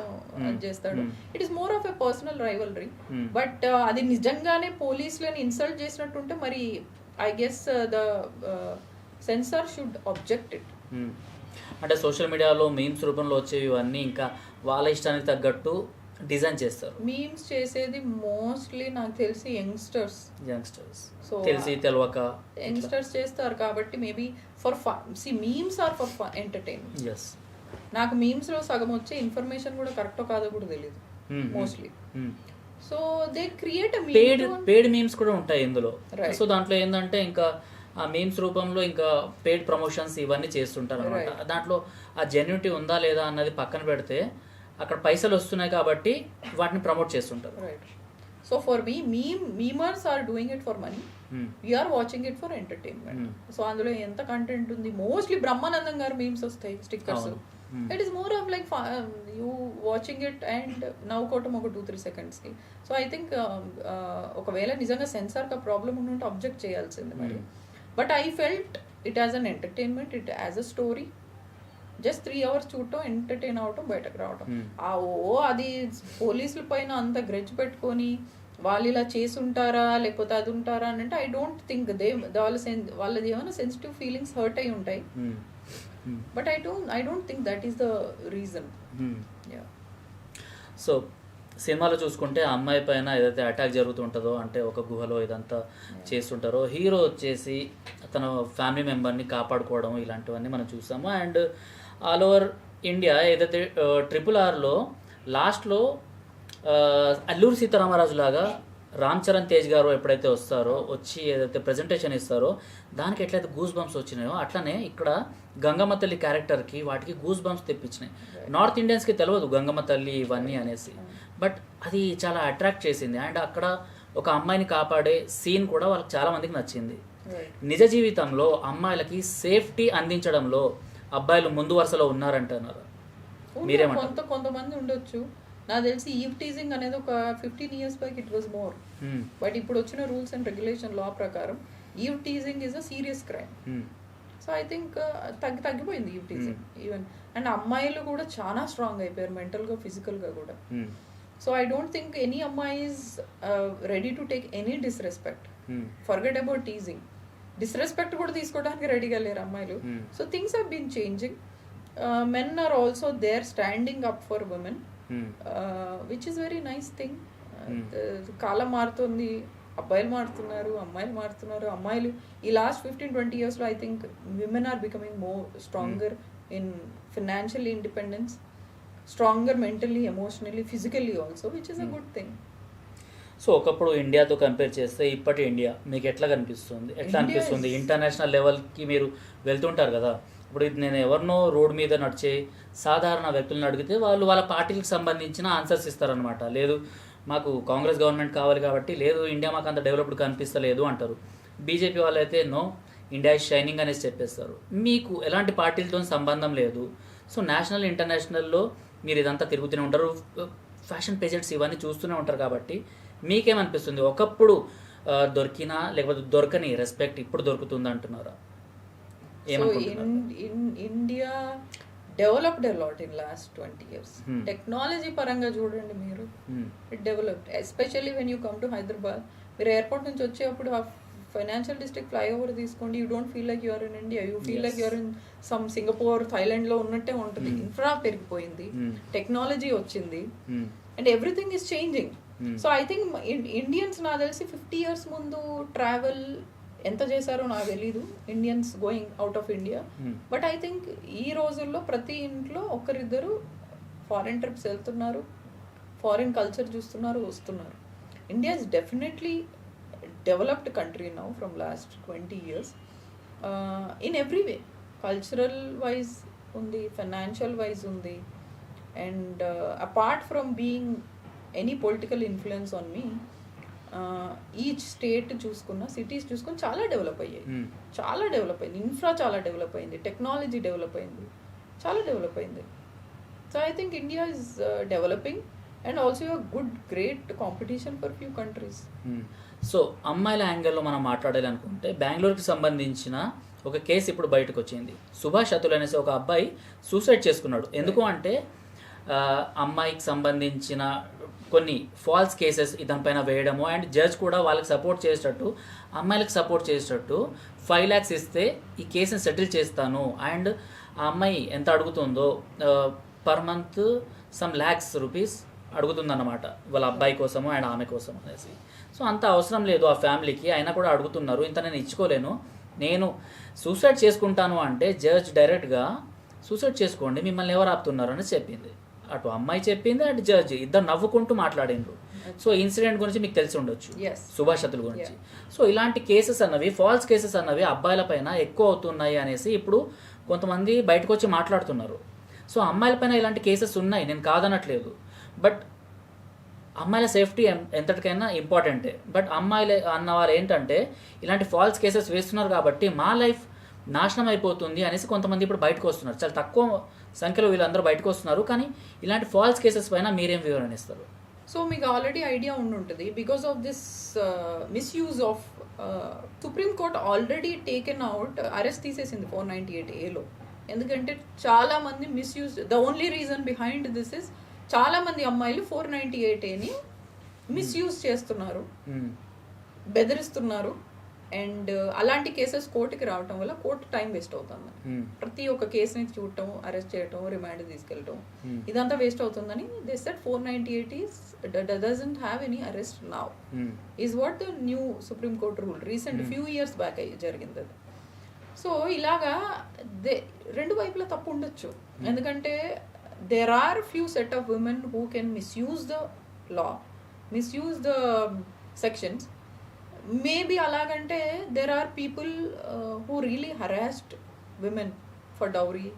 చేస్తాడు. It is more of a personal rivalry. But అది నిజంగానే పోలీసులను ఇన్సల్ట్ చేసినట్టుంటే మరి I guess the censor should object it. అంటే సోషల్ మీడియాలో మీమ్స్ రూపంలో వచ్చేవి ఇవన్నీ ఇంకా వాళ్ళ ఇష్టానికి తగ్గట్టు డిజైన్ చేస్తారు. మీమ్స్ చేసేది మోస్ట్లీ నాకు తెలిసి యంగ్స్టర్స్. సో తెలిసి తెలవక యంగ్స్టర్స్ చేస్తారు కాబట్టి maybe for fun. See memes are for entertainment. నాకు మీమ్స్ లో సగం వచ్చే ఇన్ఫర్మేషన్ కూడా కరెక్టో కాదో కూడా తెలియదు mostly. So they create paid memes కూడా ఉంటాయి ఇందులో. సో దాంట్లో ఏంటంటే ఇంకా ఆ మీమ్స్ రూపంలో ఇంకా పేడ్ ప్రమోషన్స్ ఇవన్నీ చేస్తుంటారు అనమాట. దాంట్లో ఆ జెన్యూనిటీ ఉందా లేదా అన్నది పక్కన పెడితే అక్కడ పైసలు వస్తున్నాయి కాబట్టి వాటిని ప్రమోట్ చేస్తుంటారు. So for me memers are doing it for money, we're watching it for entertainment. So అందులో ఎంత కంటెంట్ ఉంది, మోస్ట్లీ బ్రహ్మానందం గారు మీమ్స్ వస్తాయి, stickers. It is more of like you watching it and నవ్వుకోవటం ఒక 2-3 సెకండ్స్కి. సో ఐ థింక్ ఒకవేళ నిజంగా సెన్సార్కి ఆ problem ఉంటే అబ్జెక్ట్ చేయాల్సింది మరి. But I felt it as an entertainment, it as a story. Just 3 hours చూడటం, ఎంటర్టైన్ అవటం, బయటకు రావటం. అది పోలీసుల పైన అంత గ్రెడ్జ్ పెట్టుకొని వాళ్ళు ఇలా చేసి ఉంటారా లేకపోతే అది ఉంటారా అని అంటే ఐ డోంట్ థింక్ వాళ్ళది ఏమైనా సెన్సిటివ్ ఫీలింగ్స్ హర్ట్ అయి ఉంటాయి, but I don't think that is the reason. So సినిమాలో చూసుకుంటే ఆ అమ్మాయి పైన ఏదైతే అటాక్ జరుగుతుంటుందో, అంటే ఒక గుహలో ఇదంతా చేస్తుంటారో, హీరో వచ్చేసి తన ఫ్యామిలీ మెంబర్ని కాపాడుకోవడం ఇలాంటివన్నీ మనం చూసాము. అండ్ ఆల్ ఓవర్ ఇండియా ఏదైతే RRRలో లాస్ట్లో అల్లూరి సీతారామరాజు లాగా రామ్ చరణ్ తేజ్ గారు ఎప్పుడైతే వస్తారో, వచ్చి ఏదైతే ప్రజెంటేషన్ ఇస్తారో దానికి ఎట్లయితే గూస్ బంప్స్ వచ్చినాయో, అట్లనే ఇక్కడ గంగమ్మ తల్లి క్యారెక్టర్కి వాటికి గూస్ బంప్స్ తెప్పించినాయి. నార్త్ ఇండియన్స్కి తెలియదు గంగమ్మ తల్లి ఇవన్నీ అనేసి, బట్ అది చాలా అట్రాక్ట్ చేసింది. అండ్ అక్కడ ఒక అమ్మాయిని కాపాడే సీన్ కూడా వాళ్ళకి చాలా మందికి నచ్చింది. నిజ జీవితంలో అమ్మాయిలకి సేఫ్టీ అందించడంలో అబ్బాయిలు ముందు వరుసలో ఉన్నారంటున్నారు, మీరేమంటారు? కొంతమంది ఉండొచ్చు. నాకు తెలిసి ఈవ్ టీజింగ్ అనేది ఒక 15 years back it was more, but ఇప్పుడు వచ్చిన రూల్స్ అండ్ రెగ్యులేషన్ లా ప్రకారం eve teasing is a serious crime. So I think తగ్గిపోయింది ఈవ్ టీజింగ్ ఈవెన్. అండ్ అమ్మాయిలు కూడా చాలా స్ట్రాంగ్ అయిపోయారు మెంటల్గా ఫిజికల్గా కూడా. So I don't think any అమ్మాయి is ready to take any disrespect. Forget about teasing, disrespect కూడా తీసుకోవడానికి రెడీగా లేరు అమ్మాయిలు. So things have been changing. Men are also there standing up for women, which is very nice thing. కాలం మారుతుంది, అబ్బాయిలు మారుతున్నారు, అమ్మాయిలు మారుతున్నారు. అమ్మాయిలు ఈ లాస్ట్ 15-20 yearsలో I think women are becoming more stronger in financial independence, stronger mentally, emotionally, physically also, which is a good thing. So ఒకప్పుడు ఇండియాతో కంపేర్ చేస్తే ఇప్పటి ఇండియా మీకు ఎట్లా కనిపిస్తుంది? ఎట్లా అనిపిస్తుంది? ఇంటర్నేషనల్ లెవెల్కి మీరు వెళ్తుంటారు కదా, ఇప్పుడు నేను ఎవరినో రోడ్ మీద నడిచే సాధారణ వ్యక్తులను అడిగితే వాళ్ళు వాళ్ళ పార్టీలకు సంబంధించిన ఆన్సర్స్ ఇస్తారనమాట. లేదు మాకు కాంగ్రెస్ గవర్నమెంట్ కావాలి కాబట్టి, లేదు ఇండియా మాకు అంత డెవలప్డ్ కనిపిస్తలేదు అంటారు. బీజేపీ వాళ్ళు అయితే నో, ఇండియా ఇస్ షైనింగ్ అనేసి చెప్పేస్తారు. మీకు ఎలాంటి పార్టీలతో సంబంధం లేదు. సో నేషనల్ ఇంటర్నేషనల్లో మీరు ఇదంతా తిరుగుతూనే ఉంటారు, ఫ్యాషన్ పేజెంట్స్ ఇవన్నీ చూస్తూనే ఉంటారు కాబట్టి మీకేమనిపిస్తుంది? ఒకప్పుడు దొరికినా లేకపోతే దొరకని రెస్పెక్ట్ ఇప్పుడు దొరుకుతుంది అంటున్నారా? India developed a lot in last 20 years. Technology పరంగా చూడండి మీరు, it developed. Especially when you come to Hyderabad, మీరు ఎయిర్పోర్ట్ నుంచి వచ్చేటప్పుడు ఆ ఫైనాన్షియల్ డిస్ట్రిక్ట్ ఫ్లైఓవర్ తీసుకోండి, you don't feel like you're in India, you feel like you're in some Singapore, థైలాండ్లో ఉన్నట్టే ఉంటుంది. ఇన్ఫ్రా పెరిగిపోయింది, టెక్నాలజీ వచ్చింది, and everything is changing. So I think Indians నాకు తెలిసి 50 years ముందు ట్రావెల్ ఎంత చేశారో నాకు తెలీదు, Indians going out of India. But I think ఈ రోజుల్లో ప్రతి ఇంట్లో ఒకరిద్దరు ఫారిన్ ట్రిప్స్ వెళ్తున్నారు, ఫారిన్ కల్చర్ చూస్తున్నారు, వస్తున్నారు. India is definitely developed country now from last 20 years in every way. Cultural wise ఉంది, ఫైనాన్షియల్ వైజ్ ఉంది, and apart from being any political influence on me, each state చూసుకున్న, cities చూసుకుని చాలా develop అయ్యాయి, చాలా develop అయింది. ఇన్ఫ్రా చాలా develop అయింది, టెక్నాలజీ డెవలప్ అయింది, చాలా డెవలప్ అయింది. So I think India is developing and also a good great competition for few countries. So అమ్మాయిల యాంగిల్లో మనం మాట్లాడాలి అనుకుంటే, బెంగళూరుకి సంబంధించిన ఒక కేసు ఇప్పుడు బయటకు వచ్చింది. సుభాష్ అతుల్ అనేసి ఒక అబ్బాయి సూసైడ్ చేసుకున్నాడు. ఎందుకు అంటే అమ్మాయికి సంబంధించిన కొన్ని ఫాల్స్ కేసెస్ ఇతనిపైన వేయడము, అండ్ జడ్జ్ కూడా వాళ్ళకి సపోర్ట్ చేసేటట్టు, అమ్మాయిలకు సపోర్ట్ చేసేటట్టు 5 lakhs ఇస్తే ఈ కేసుని సెటిల్ చేస్తాను, అండ్ ఆ అమ్మాయి ఎంత అడుగుతుందో per month some lakhs rupees అడుగుతుందన్నమాట వాళ్ళ అబ్బాయి కోసము అండ్ ఆమె కోసం అనేసి. సో అంత అవసరం లేదు ఆ ఫ్యామిలీకి, అయినా కూడా అడుగుతున్నారు. ఇంత నేను ఇచ్చుకోలేను, నేను సూసైడ్ చేసుకుంటాను అంటే జడ్జ్ డైరెక్ట్గా సూసైడ్ చేసుకోండి, మిమ్మల్ని ఎవరు ఆపుతున్నారు అని చెప్పింది. అటు అమ్మాయి చెప్పింది, అటు జడ్జి, ఇద్దరు నవ్వుకుంటూ మాట్లాడినరు. సో ఇన్సిడెంట్ గురించి మీకు తెలిసి ఉండొచ్చు, సుభాష్ అతుల్ గురించి. సో ఇలాంటి కేసెస్ అన్నవి, ఫాల్స్ కేసెస్ అన్నవి అబ్బాయిల పైన ఎక్కువ అవుతున్నాయి అనేసి ఇప్పుడు కొంతమంది బయటకు వచ్చి మాట్లాడుతున్నారు. సో అమ్మాయిల పైన ఇలాంటి కేసెస్ ఉన్నాయి, నేను కాదనట్లేదు, బట్ అమ్మాయిల సేఫ్టీ ఎంతటికైనా ఇంపార్టెంటే. బట్ అమ్మాయిలు అన్నవారు ఏంటంటే ఇలాంటి ఫాల్స్ కేసెస్ వేస్తున్నారు కాబట్టి మా లైఫ్ నాశనం అయిపోతుంది అనేసి కొంతమంది ఇప్పుడు బయటకు వస్తున్నారు. చాలా తక్కువ సంఖ్యలో వీళ్ళందరూ బయటకు వస్తున్నారు. కానీ ఇలాంటి ఫాల్స్ కేసెస్ పైన మీరేం వివరణ ఇస్తారు? సో మీకు ఆల్రెడీ ఐడియా ఉండుంటుంది, because of this misuse of supreme court already taken out, arrest తీసేసింది 498A ఎందుకంటే చాలా మంది misuse. The only reason behind this is చాలా మంది అమ్మాయిలు 498Aని మిస్యూజ్ చేస్తున్నారు, బెదిరిస్తున్నారు. అండ్ అలాంటి కేసెస్ కోర్టుకి రావటం వల్ల కోర్టు టైం వేస్ట్ అవుతుంది. ప్రతి ఒక్క కేసుని చూడటం, అరెస్ట్ చేయటం, రిమాండ్ తీసుకెళ్ళటం, ఇదంతా వేస్ట్ అవుతుందని they said 498 is doesn't have any arrest now is what the new supreme court rule. Recent few years back జరిగింది అది. సో ఇలాగా రెండు వైపులా తప్పు ఉండొచ్చు. ఎందుకంటే there are few set of women who can misuse the law, misuse the sections. Maybe అలాగంటే there are people who really harassed women for dowry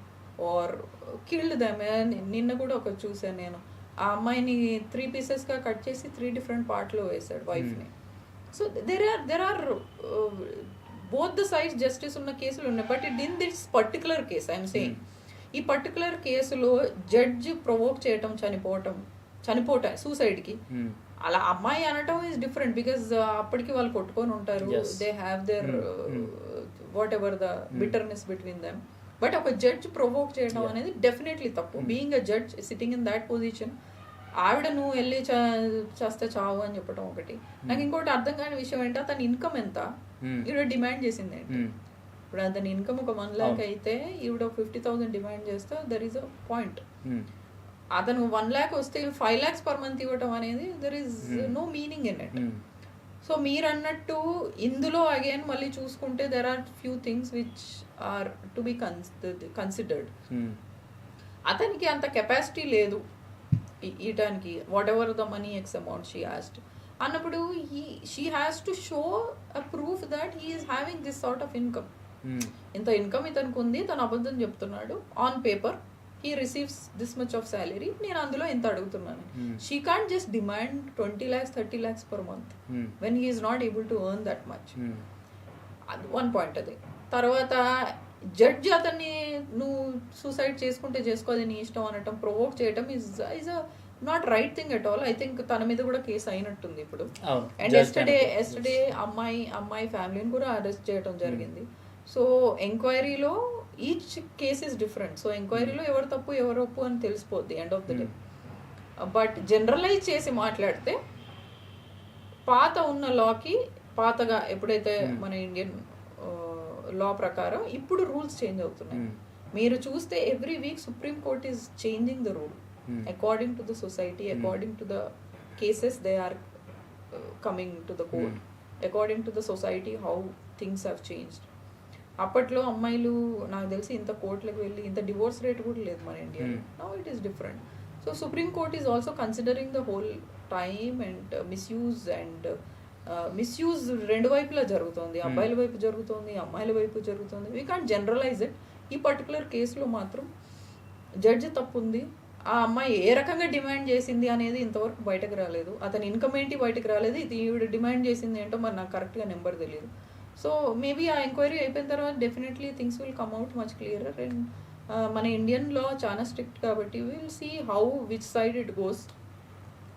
or killed them. నిన్న కూడా ఒక చూసాను నేను, ఆ అమ్మాయిని 3 పీసెస్గా కట్ చేసి 3 డిఫరెంట్ పార్ట్లో వేశాడు వైఫ్ని. So there are both the sides justice ఉన్న కేసులు ఉన్నాయి. But in this particular case I'm saying, ఈ పర్టికులర్ కేసులో జడ్జ్ ప్రొవోక్ చేయటం, చనిపోవటం సూసైడ్కి, అలా అమ్మాయి అనటం ఈజ్ డిఫరెంట్. బికాస్ అప్పటికి వాళ్ళు కొట్టుకొని ఉంటారు, they have their what ever the bitterness between them. But ఒక జడ్జ్ ప్రొవోక్ చేయడం అనేది డెఫినెట్లీ తప్పు. Being a judge sitting in that position, ఆవిడ నువ్వు వెళ్ళి చేస్తే చావు అని చెప్పడం ఒకటి. నాకు ఇంకోటి అర్థం కాని విషయం ఏంటో, అతని ఇన్కమ్ ఎంత, ఈవిడ డిమాండ్ చేసింది ఏంటి. ఇప్పుడు అతని ఇన్కమ్ ఒక 1 lakh అయితే ఈవిడ 50,000 డిమాండ్ చేస్తే దర్ ఈస్ అ పాయింట్. అతను 1 lakh వస్తే 5 lakhs per month ఇవ్వటం అనేది there is no meaning in it. So మీరు అన్నట్టు ఇందులో అగైన్ మళ్ళీ చూసుకుంటే there are few things which are to be considered. అతనికి అంత కెపాసిటీ లేదు ఇయటానికి, whatever the money ex amount she asked అన్నప్పుడు she has to show a proof that he is having this sort of income. ఇంత income ఇతనికి ఉంది, తను అబద్ధం చెప్తున్నాడు, on paper he receives this much of salary, నేను అందులో ఎంత అడుగుతున్నాను. she can't just demand 20 lakhs 30 lakhs per month when he is not able to earn that much. అది 1 point. అది తర్వాత జడ్జ్ అతన్ని నువ్వు సూసైడ్ చేసుకుంటే చేసుకోవాలి నీ ఇష్టం అనటం, ప్రొవోక్ చేయటం is a not right thing at all. I think తన మీద కూడా కేసు అయినట్టుంది ఇప్పుడు. అండ్ ఎస్టర్డే అమ్మాయి ఫ్యామిలీని కూడా అరెస్ట్ చేయడం జరిగింది. సో ఎంక్వైరీలో each case is different. So ఎంక్వైరీలో ఎవరు తప్పు ఎవరు ఒప్పు అని తెలిసిపోద్ది end of the day. But generalize చేసి మాట్లాడితే పాత ఉన్న లాకి, పాతగా ఎప్పుడైతే మన ఇండియన్ లా ప్రకారం ఇప్పుడు రూల్స్ చేంజ్ అవుతున్నాయి. మీరు చూస్తే every week supreme court is changing the rule according to the society, according to the cases they are coming to the court, according to the society how things have changed. అప్పట్లో అమ్మాయిలు నాకు తెలిసి ఇంత కోర్టులకు వెళ్ళి ఇంత డివోర్స్ రేట్ కూడా లేదు మన ఇండియాలో. Now it is different. So supreme court is also considering the whole time and misuse రెండు వైపులా జరుగుతుంది. అబ్బాయిల వైపు జరుగుతుంది, అమ్మాయిల వైపు జరుగుతుంది. We can't generalize it. ఈ పర్టికులర్ కేసులో మాత్రం జడ్జి తప్పు ఉంది. ఆ అమ్మాయి ఏ రకంగా డిమాండ్ చేసింది అనేది ఇంతవరకు బయటకు రాలేదు. అతని ఇన్కమ్ ఏంటి బయటకు రాలేదు. ఇది ఈవిడ డిమాండ్ చేసింది ఏంటో మరి నాకు కరెక్ట్గా నెంబర్ తెలియదు. సో మేబీ ఆ ఎంక్వైరీ అయిపోయిన తర్వాత definitely things will come out much clearer. And మన ఇండియన్ లా చాలా స్ట్రిక్ట్ కాబట్టి will see how which side it goes.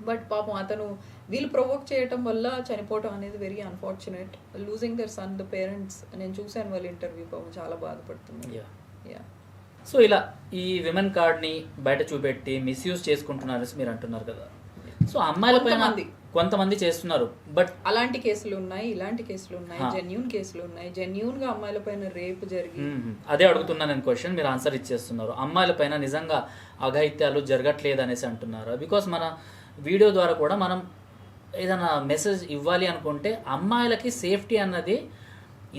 But పాపం అతను వీళ్ళు ప్రొవోక్ చేయటం వల్ల చనిపోవటం అనేది very unfortunate. Losing their son, the parents, నేను చూశాను వాళ్ళ ఇంటర్వ్యూ, పాపం చాలా బాధపడుతుంది. సో ఇలా ఈ విమెన్ కార్డ్ని బయట చూపెట్టి మిస్యూజ్ చేసుకుంటున్నారు మీరు అంటున్నారు కదా. సో అమ్మాయిల పైన కొంతమంది చేస్తున్నారు, బట్ అలాంటి కేసులు ఉన్నాయి, ఇలాంటి కేసులు ఉన్నాయి, జెన్యూన్ కేసులు ఉన్నాయి. జెన్యూన్ గా అమ్మాయిల పైన రేప్ జరిగి, అదే అడుగుతున్నాను నేను క్వశ్చన్, మీరు ఆన్సర్ ఇచ్చేస్తున్నారు. అమ్మాయిల పైన నిజంగా అఘాయిత్యాలు జరగట్లేదు అనేసి అంటున్నారు. బికాస్ మన వీడియో ద్వారా కూడా మనం ఏదైనా మెసేజ్ ఇవ్వాలి అనుకుంటే అమ్మాయిలకి సేఫ్టీ అన్నది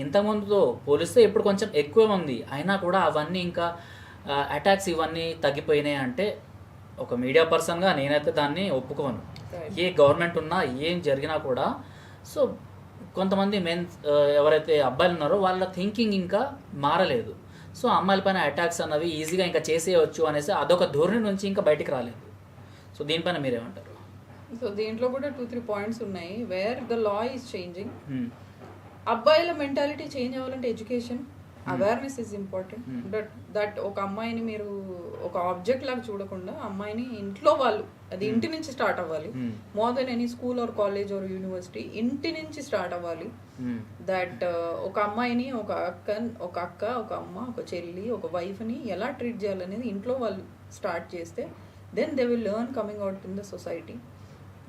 ఇంతకుముందుతో పోలిస్తే ఇప్పుడు కొంచెం ఎక్కువ ఉంది. అయినా కూడా అవన్నీ ఇంకా అటాక్స్ ఇవన్నీ తగ్గిపోయినాయి అంటే ఒక మీడియా పర్సన్గా నేనైతే దాన్ని ఒప్పుకోను. ఏ గవర్నమెంట్ ఉన్నా ఏం జరిగినా కూడా సో కొంతమంది మెన్స్ ఎవరైతే అబ్బాయిలు ఉన్నారో వాళ్ళ థింకింగ్ ఇంకా మారలేదు. సో అమ్మాయిల పైన అటాక్స్ అన్నవి ఈజీగా ఇంకా చేసేయచ్చు అనేసి అదొక ధోరణి నుంచి ఇంకా బయటికి రాలేదు. సో దీనిపైన మీరేమంటారు? సో దీంట్లో కూడా 2-3 పాయింట్స్ ఉన్నాయి wear the law is changing. అబ్బాయిల మెంటాలిటీ చేంజ్ అవ్వాలంటే education, awareness is important. That ఒక అమ్మాయిని మీరు ఒక ఆబ్జెక్ట్ లాగా చూడకుండా అమ్మాయిని ఇంట్లో వాళ్ళు, అది ఇంటి నుంచి స్టార్ట్ అవ్వాలి. More than any school or college or university, ఇంటి నుంచి స్టార్ట్ అవ్వాలి. దట్ ఒక అమ్మాయిని ఒక అక్క, ఒక అమ్మ, ఒక చెల్లి, ఒక వైఫ్ని ఎలా ట్రీట్ చేయాలనేది ఇంట్లో వాళ్ళు స్టార్ట్ చేస్తే then they will learn coming out in the society.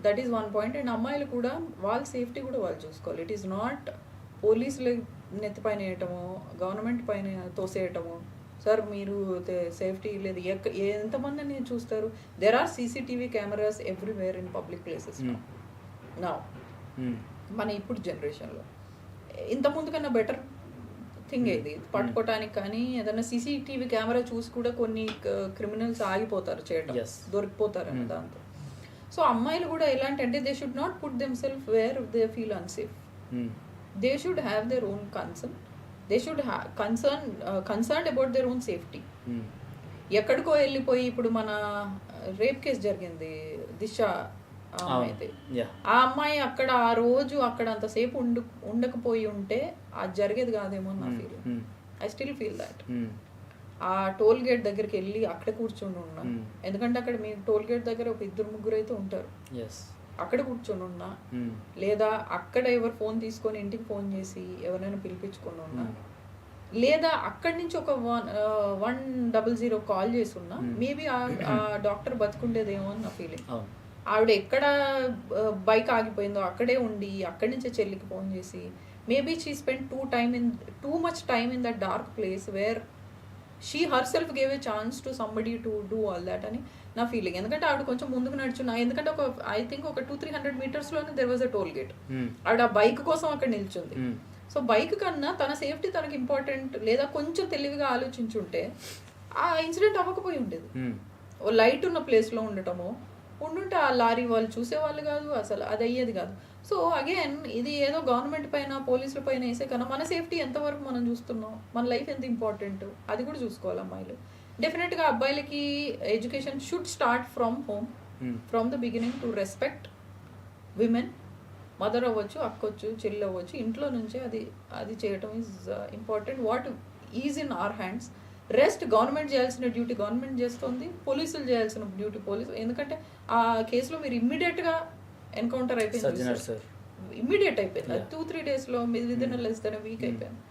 That is one point. And అమ్మాయిలు కూడా వాళ్ళ సేఫ్టీ కూడా వాళ్ళు చూసుకోవాలి. ఇట్ ఈస్ నాట్ పోలీసులు నెత్తి పైన వేయటము, గవర్నమెంట్ పైన తోసేయటము. సార్ మీరు సేఫ్టీ లేదు, ఎంతమందిని చూస్తారు? There are CCTV cameras everywhere in public places నా మన ఇప్పుడు జనరేషన్లో. ఇంత ముందు కన్నా బెటర్ థింగ్ ఇది పట్టుకోవటానికి. కానీ ఏదైనా CCTV కెమెరా చూసి కూడా కొన్ని క్రిమినల్స్ ఆగిపోతారు చేయటం, దొరికిపోతారు అన్న దాంతో. సో అమ్మాయిలు కూడా ఎలాంటి అంటే they should not put them self where they feel unsafe. They should have their own concern. They should concerned about their own safety. ఎక్కడికో వెళ్ళిపోయి ఇప్పుడు మన రేప్ కేసు జరిగింది దిశ అమ్మాయితే, ఆ అమ్మాయి అక్కడ ఆ రోజు అక్కడ అంతసేపు ఉండకపోయి ఉంటే అది జరిగేది కాదేమో నా feeling. I still feel that. ఆ టోల్ గేట్ దగ్గరికి వెళ్ళి అక్కడ కూర్చొని ఉన్నా, ఎందుకంటే అక్కడ మీ టోల్ గేట్ దగ్గర ఒక 2-3 అయితే ఉంటారు, అక్కడ కూర్చొని ఉన్నా, లేదా అక్కడ ఎవరు ఫోన్ తీసుకొని ఇంటికి ఫోన్ చేసి ఎవరైనా పిలిపించుకొని ఉన్నా, లేదా అక్కడి నుంచి ఒక 100 కాల్ చేసి ఉన్నా, మేబీ ఆ డాక్టర్ బతుకుండేదేమో అని నా ఫీలింగ్. ఆవిడ ఎక్కడ బైక్ ఆగిపోయిందో అక్కడే ఉండి అక్కడి నుంచే చెల్లికి ఫోన్ చేసి maybe she spend too much time in that dark place where she her self gave a chance to somebody to do all that అని నా ఫీలింగ్. ఎందుకంటే ఆవిడ కొంచెం ముందుకు నడుచున్నా, ఎందుకంటే ఒక ఐ థింక్ ఒక 200-300 మీటర్స్లోనే there was a toll gate. ఆవిడ ఆ బైక్ కోసం అక్కడ నిల్చుంది. సో బైక్ కన్నా తన సేఫ్టీ తనకి ఇంపార్టెంట్, లేదా కొంచెం తెలివిగా ఆలోచించుంటే ఆ ఇన్సిడెంట్ అవ్వకపోయి ఉండేది. ఓ లైట్ ఉన్న ప్లేస్లో ఉండటమో ఉండుంటే ఆ లారీ వాళ్ళు చూసేవాళ్ళు కాదు, అసలు అది అయ్యేది కాదు. సో అగైన్ ఇది ఏదో గవర్నమెంట్ పైన పోలీసుల పైన వేసే కన్నా మన సేఫ్టీ ఎంతవరకు మనం చూస్తున్నాం, మన లైఫ్ ఎంత ఇంపార్టెంట్ అది కూడా చూసుకోవాలి అమ్మాయిలు. డెఫినెట్గా అబ్బాయిలకి education should start from home, from the beginning, to respect women. Mother అవ్వచ్చు, అక్కొచ్చు, చెల్లి అవ్వచ్చు, ఇంట్లో నుంచే అది చేయటం is important. What is in our hands. Rest government చేయాల్సిన డ్యూటీ గవర్నమెంట్ చేస్తుంది, పోలీసులు చేయాల్సిన డ్యూటీ పోలీసు. ఎందుకంటే ఆ కేసులో మీరు ఇమ్మీడియట్గా ఎన్కౌంటర్ అయిపోయింది, ఇమ్మీడియట్ అయిపోయింది. 2-3 డేస్లో విదిన్ లెస్ దెన్ వీక్ అయిపోయింది.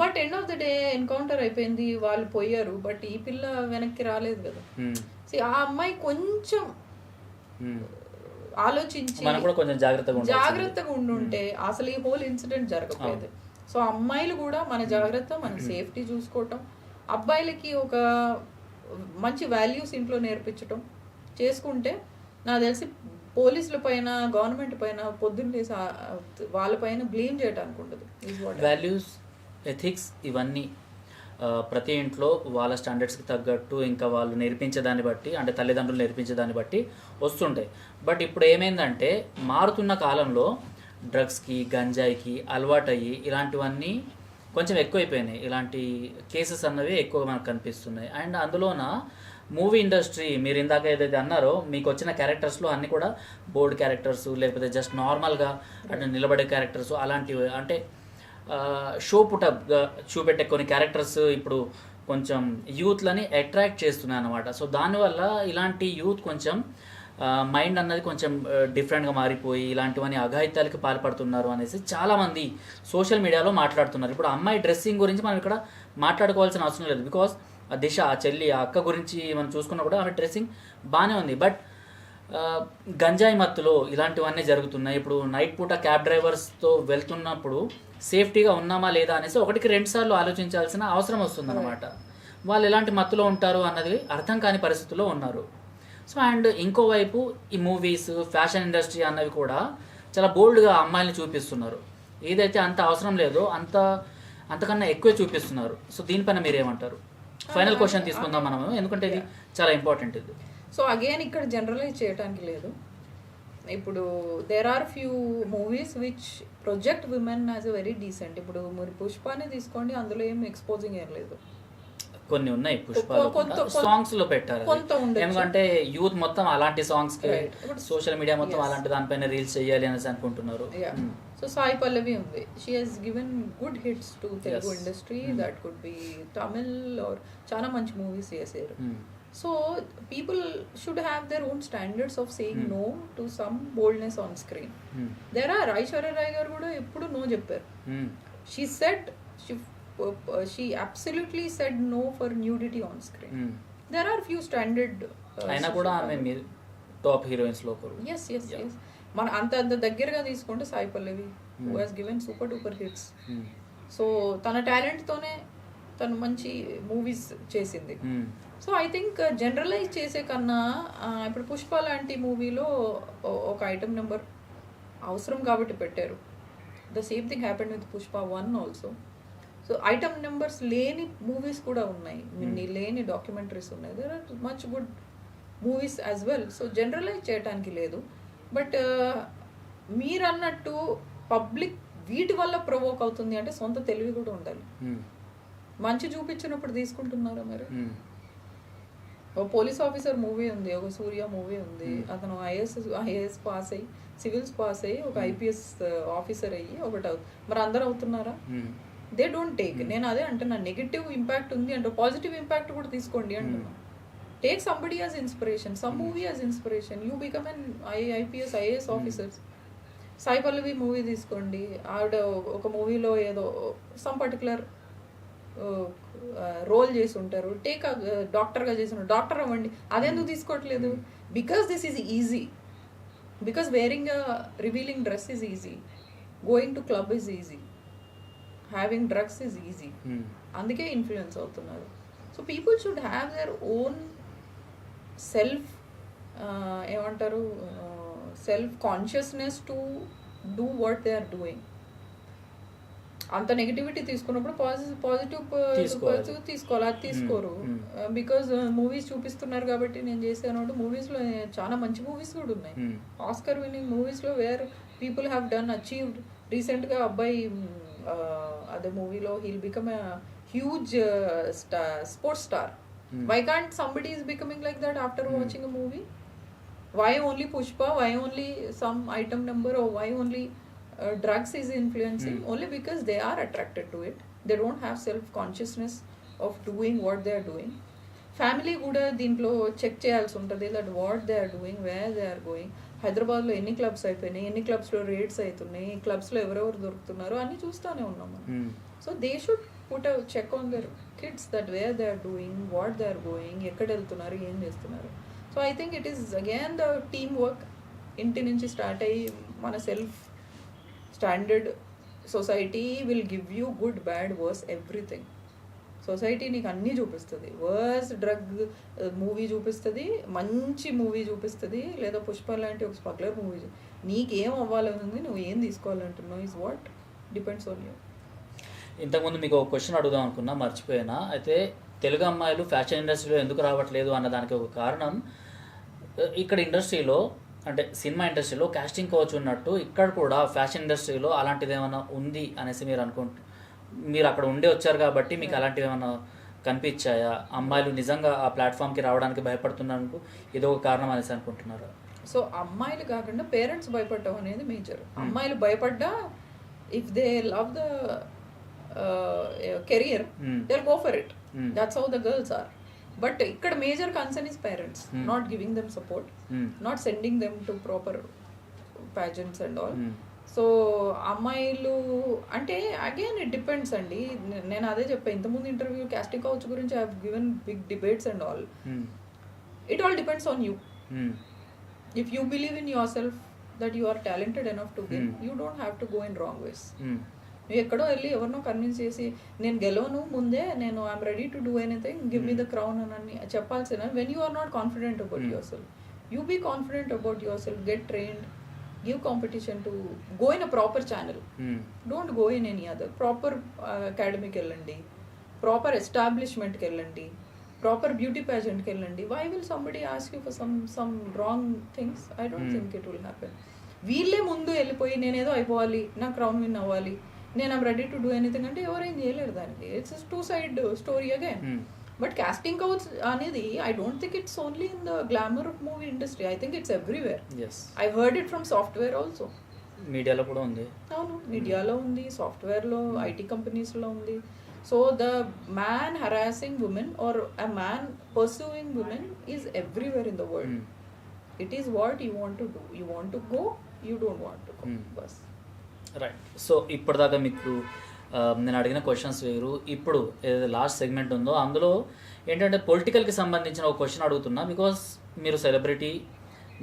But end of the day encounter అయిపోయింది, వాళ్ళు పోయారు. బట్ ఈ పిల్ల వెనక్కి రాలేదు కదా. ఆ అమ్మాయి కొంచెం ఆలోచించి జాగ్రత్తగా ఉండుంటే అసలు ఈ హోల్ ఇన్సిడెంట్ జరగకపోయేది. సో అమ్మాయిలు కూడా మన జాగ్రత్త, మన సేఫ్టీ చూసుకోవటం, అబ్బాయిలకి ఒక మంచి వాల్యూస్ ఇంట్లో నేర్పించటం చేసుకుంటే నాకు తెలిసి పోలీసుల పైన, గవర్నమెంట్ పైన పొద్దున్న వాళ్ళపైన బ్లేమ్ చేయడానికి ఉండదు. వాల్యూస్, ఎథిక్స్ ఇవన్నీ ప్రతి ఇంట్లో వాళ్ళ స్టాండర్డ్స్కి తగ్గట్టు ఇంకా వాళ్ళు నేర్పించే దాన్ని బట్టి, అంటే తల్లిదండ్రులు నేర్పించే దాన్ని బట్టి వస్తుంటాయి. బట్ ఇప్పుడు ఏమైందంటే మారుతున్న కాలంలో డ్రగ్స్కి, గంజాయికి అలవాటయ్యి ఇలాంటివన్నీ కొంచెం ఎక్కువైపోయినాయి. ఇలాంటి కేసెస్ అన్నవి ఎక్కువ మనకు కనిపిస్తున్నాయి. అండ్ అందులోన మూవీ ఇండస్ట్రీ, మీరు ఇందాక ఏదైతే అన్నారో మీకు వచ్చిన క్యారెక్టర్స్లో అన్నీ కూడా బోల్డ్ క్యారెక్టర్స్, లేకపోతే జస్ట్ నార్మల్గా అంటే నిలబడే క్యారెక్టర్స్, అలాంటివి అంటే షో పుటప్గా చూపెట్టే కొన్ని క్యారెక్టర్స్ ఇప్పుడు కొంచెం యూత్లని అట్రాక్ట్ చేస్తున్నాయి అన్నమాట. సో దానివల్ల ఇలాంటి యూత్ కొంచెం మైండ్ అన్నది కొంచెం డిఫరెంట్గా మారిపోయి ఇలాంటివన్నీ అఘాయిత్యాలకి పాల్పడుతున్నారు అనేసి చాలామంది సోషల్ మీడియాలో మాట్లాడుతున్నారు. ఇప్పుడు అమ్మాయి డ్రెస్సింగ్ గురించి మనం ఇక్కడ మాట్లాడుకోవాల్సిన అవసరం లేదు, బికాస్ ఆ దిశ, ఆ చెల్లి, ఆ అక్క గురించి మనం చూసుకున్నా కూడా ఆమె డ్రెస్సింగ్ బాగానే ఉంది. బట్ గంజాయి మత్తులో ఇలాంటివన్నీ జరుగుతున్నాయి. ఇప్పుడు నైట్ పూట క్యాబ్ డ్రైవర్స్తో వెళ్తున్నప్పుడు సేఫ్టీగా ఉన్నామా లేదా అనేసి 1-2 సార్లు ఆలోచించాల్సిన అవసరం వస్తుందన్నమాట. వాళ్ళు ఎలాంటి మత్తులో ఉంటారు అన్నది అర్థం కాని పరిస్థితుల్లో ఉన్నారు. సో అండ్ ఇంకోవైపు ఈ మూవీస్, ఫ్యాషన్ ఇండస్ట్రీ అన్నవి కూడా చాలా బోల్డ్గా అమ్మాయిని చూపిస్తున్నారు. ఏదైతే అంత అవసరం లేదో అంతకన్నా ఎక్కువే చూపిస్తున్నారు. సో దీనిపైన మీరేమంటారు? ఫైనల్ క్వశ్చన్ తీసుకుందాం మనము, ఎందుకంటే ఇది చాలా ఇంపార్టెంట్. ఇది సో అగైన్ ఇక్కడ జనరలైజ్ చేయడానికి లేదు. ఇప్పుడు there are few movies which project women as a very decent. ఇప్పుడు మీరు పుష్పాని తీసుకోండి, అందులో ఏం ఎక్స్పోజింగ్ ఏం లేదు. కొన్ని ఉన్నాయి పుష్పాలు సాంగ్స్ లో పెట్టారు, ఎందుకంటే యూత్ మొత్తం అలాంటి సాంగ్స్ కి, సోషల్ మీడియా మొత్తం అలాంటి దానిపైన రీల్స్ చేయాలి అనేసి అనుకుంటున్నారు. సో సాయి పల్లవి ఉంది, she has given good hits to Telugu industry. That could be Tamil or చాలా మంచి మూవీస్ చేశారు. So people should have their own standards of saying no to some boldness on screen. There are Aishwarya Rai garu కూడా ఎప్పుడు no చెప్పారు. She said she absolutely said no for nudity on screen. There are few standard అయినా కూడా ఆమె top హీరోయిన్స్లో ఒకరు. Yes yes yes మన అంత దగ్గరగా తీసుకుంటే Sai Pallavi who has given super duper hits. So తన టాలెంట్తోనే తను మంచి మూవీస్ చేసింది. సో ఐ థింక్ జనరలైజ్ చేసే కన్నా ఇప్పుడు పుష్ప లాంటి మూవీలో ఒక ఐటమ్ నెంబర్ అవసరం కాబట్టి పెట్టారు. The same thing happened with Pushpa 1 also. So item numbers లేని మూవీస్ కూడా ఉన్నాయి, లేని డాక్యుమెంటరీస్ ఉన్నాయి. There are much good movies as well. So generalize చేయడానికి లేదు. బట్ మీరు అన్నట్టు పబ్లిక్ వీటి వల్ల ప్రొవోక్ అవుతుంది అంటే సొంత తెలివి కూడా ఉండాలి. మంచి చూపించినప్పుడు తీసుకుంటున్నారా మరి? ఓ పోలీస్ ఆఫీసర్ మూవీ ఉంది, ఒక సూర్య మూవీ ఉంది, అతను ఐఏఎస్ పాస్ అయ్యి సివిల్స్ పాస్ అయ్యి ఒక ఐపీఎస్ ఆఫీసర్ అయ్యి ఒకటి మరి అందరు అవుతున్నారా? They don't take. నేను అదే అంటున్నా, నెగిటివ్ ఇంపాక్ట్ ఉంది అంటే పాజిటివ్ ఇంపాక్ట్ కూడా తీసుకోండి అంటున్నా. Take somebody as inspiration, some movie as inspiration, you become an IAS officers. Sai Pallavi movie తీసుకోండి, ఆవిడ ఒక మూవీలో ఏదో సమ్ పర్టికులర్ రోల్ చేసి ఉంటారు, టేక్ డాక్టర్గా చేసి ఉంటారు, డాక్టర్ అవ్వండి. అదెందుకు తీసుకోవట్లేదు? Because this is easy, because wearing revealing dress is easy, going to club is easy, having drugs is easy. అందుకే ఇన్ఫ్లుయెన్స్ అవుతున్నారు. So people should have their own self ఏమంటారు self consciousness to do what they are doing. అంత negativity తీసుకున్నప్పుడు positive తీసుకోవాలి, అది తీసుకోరు. Because movies చూపిస్తున్నారు కాబట్టి నేను చేశాను అంటే మూవీస్లో చాలా మంచి మూవీస్ కూడా ఉన్నాయి, ఆస్కర్ విన్నింగ్ మూవీస్లో where people have done achieved. రీసెంట్గా అబ్బాయి అదే మూవీలో he'll become a huge sports star. Why can't somebody is becoming like that after watching a movie? Why only Pushpa? Why only some item number? Or why only drugs is influencing? Only because they are attracted to it. They don't have self-consciousness of doing what they are doing. Family కూడా దీంట్లో check చేయాల్సి ఉంటుంది, that what they are doing, where they are going. హైదరాబాద్లో ఎన్ని clubs అయిపోయినాయి, ఎన్ని క్లబ్స్లో rates అవుతున్నాయి, క్లబ్స్లో ఎవరెవరు దొరుకుతున్నారో అన్నీ చూస్తూనే ఉన్నాం మనం. So they should put a check on their kids, that where they are doing, what they are going, ఎక్కడ వెళ్తున్నారు, ఏం చేస్తున్నారు. So I think it is again the team work. ఇంటి నుంచి స్టార్ట్ అయ్యి మన self standard society will give you good bad worse everything. Society నీకు అన్నీ చూపిస్తుంది, వర్స్ డ్రగ్ మూవీ చూపిస్తుంది, మంచి మూవీ చూపిస్తుంది, లేదా పుష్ప లాంటి ఒక స్పగ్లర్ మూవీ. నీకేం అవ్వాలనుంది, నువ్వు ఏం తీసుకోవాలంటున్నావు is what depends on you. ఇంతకుముందు మీకు ఒక క్వశ్చన్ అడుగుదాం అనుకున్నా, మర్చిపోయినా. అయితే తెలుగు అమ్మాయిలు ఫ్యాషన్ ఇండస్ట్రీలో ఎందుకు రావట్లేదు అన్నదానికి ఒక కారణం, ఇక్కడ ఇండస్ట్రీలో అంటే సినిమా ఇండస్ట్రీలో కాస్టింగ్ కోచ్ ఉన్నట్టు ఇక్కడ కూడా ఫ్యాషన్ ఇండస్ట్రీలో అలాంటిది ఏమైనా ఉంది అనేసి మీరు అక్కడ ఉండే వచ్చారు కాబట్టి మీకు అలాంటివి ఏమైనా కనిపించాయా? అమ్మాయిలు నిజంగా ఆ ప్లాట్ఫామ్కి రావడానికి భయపడుతున్నందుకు ఇదో ఒక కారణం అనేసి అనుకుంటున్నారా? సో అమ్మాయిలు కాకుండా పేరెంట్స్ భయపడటం అనేది మేజర్. అమ్మాయిలు భయపడ్డా if they love the career they go for it. That's how the girls are. But ఇక్కడ major concern is parents not giving them support, not sending them to proper pageants and all. So అమ్మాయిలు అంటే again it depends అండి. నేను అదే చెప్పాను ఇంతకుముందు interview, casting couch గురించి I have given big debates and all. It all depends on you. If you believe in your self that you are talented enough to win, you don't have to go in wrong ways. నువ్వు ఎక్కడో వెళ్ళి ఎవరినో convince చేసి నేను గెలవను ముందే, నేను I'm ready to do anything, give me the crown అని చెప్పాల్సిన. When you are not confident about your self, you be confident about your self, get trained, give competition to go in a proper channel. Don't go in any other. Proper academic ellandi, proper establishment ki ellandi, proper beauty pageant ki ellandi. Why will somebody ask you for some wrong things? I don't think it will happen. వీళ్ళే ముందు వెళ్ళిపోయి నేనేదో అయిపోవాలి, నా crown win అవ్వాలి, నేను I'm ready to do anything అంటే ఎవరేం చేయలేరు దానికి. It's two side story again. But casting couch అనేది I don't think it's only in the glamour of movie industry. I think it's everywhere. I heard it from software also. మీడియాలో కూడా ఉంది. అవును, మీడియాలో ఉంది, సాఫ్ట్వేర్లో, ఐటీ కంపెనీస్లో ఉంది. So the man harassing women or a man pursuing women is everywhere in the world. It is what you want to do. You want to go, you don't want to go. బస్. Right. So ఇప్పటిదాకా మీకు నేను అడిగిన questions వేరు. ఇప్పుడు ఏదైతే last segment ఉందో అందులో ఏంటంటే పొలిటికల్కి సంబంధించిన ఒక క్వశ్చన్ అడుగుతున్నా. బికాస్ మీరు సెలబ్రిటీ,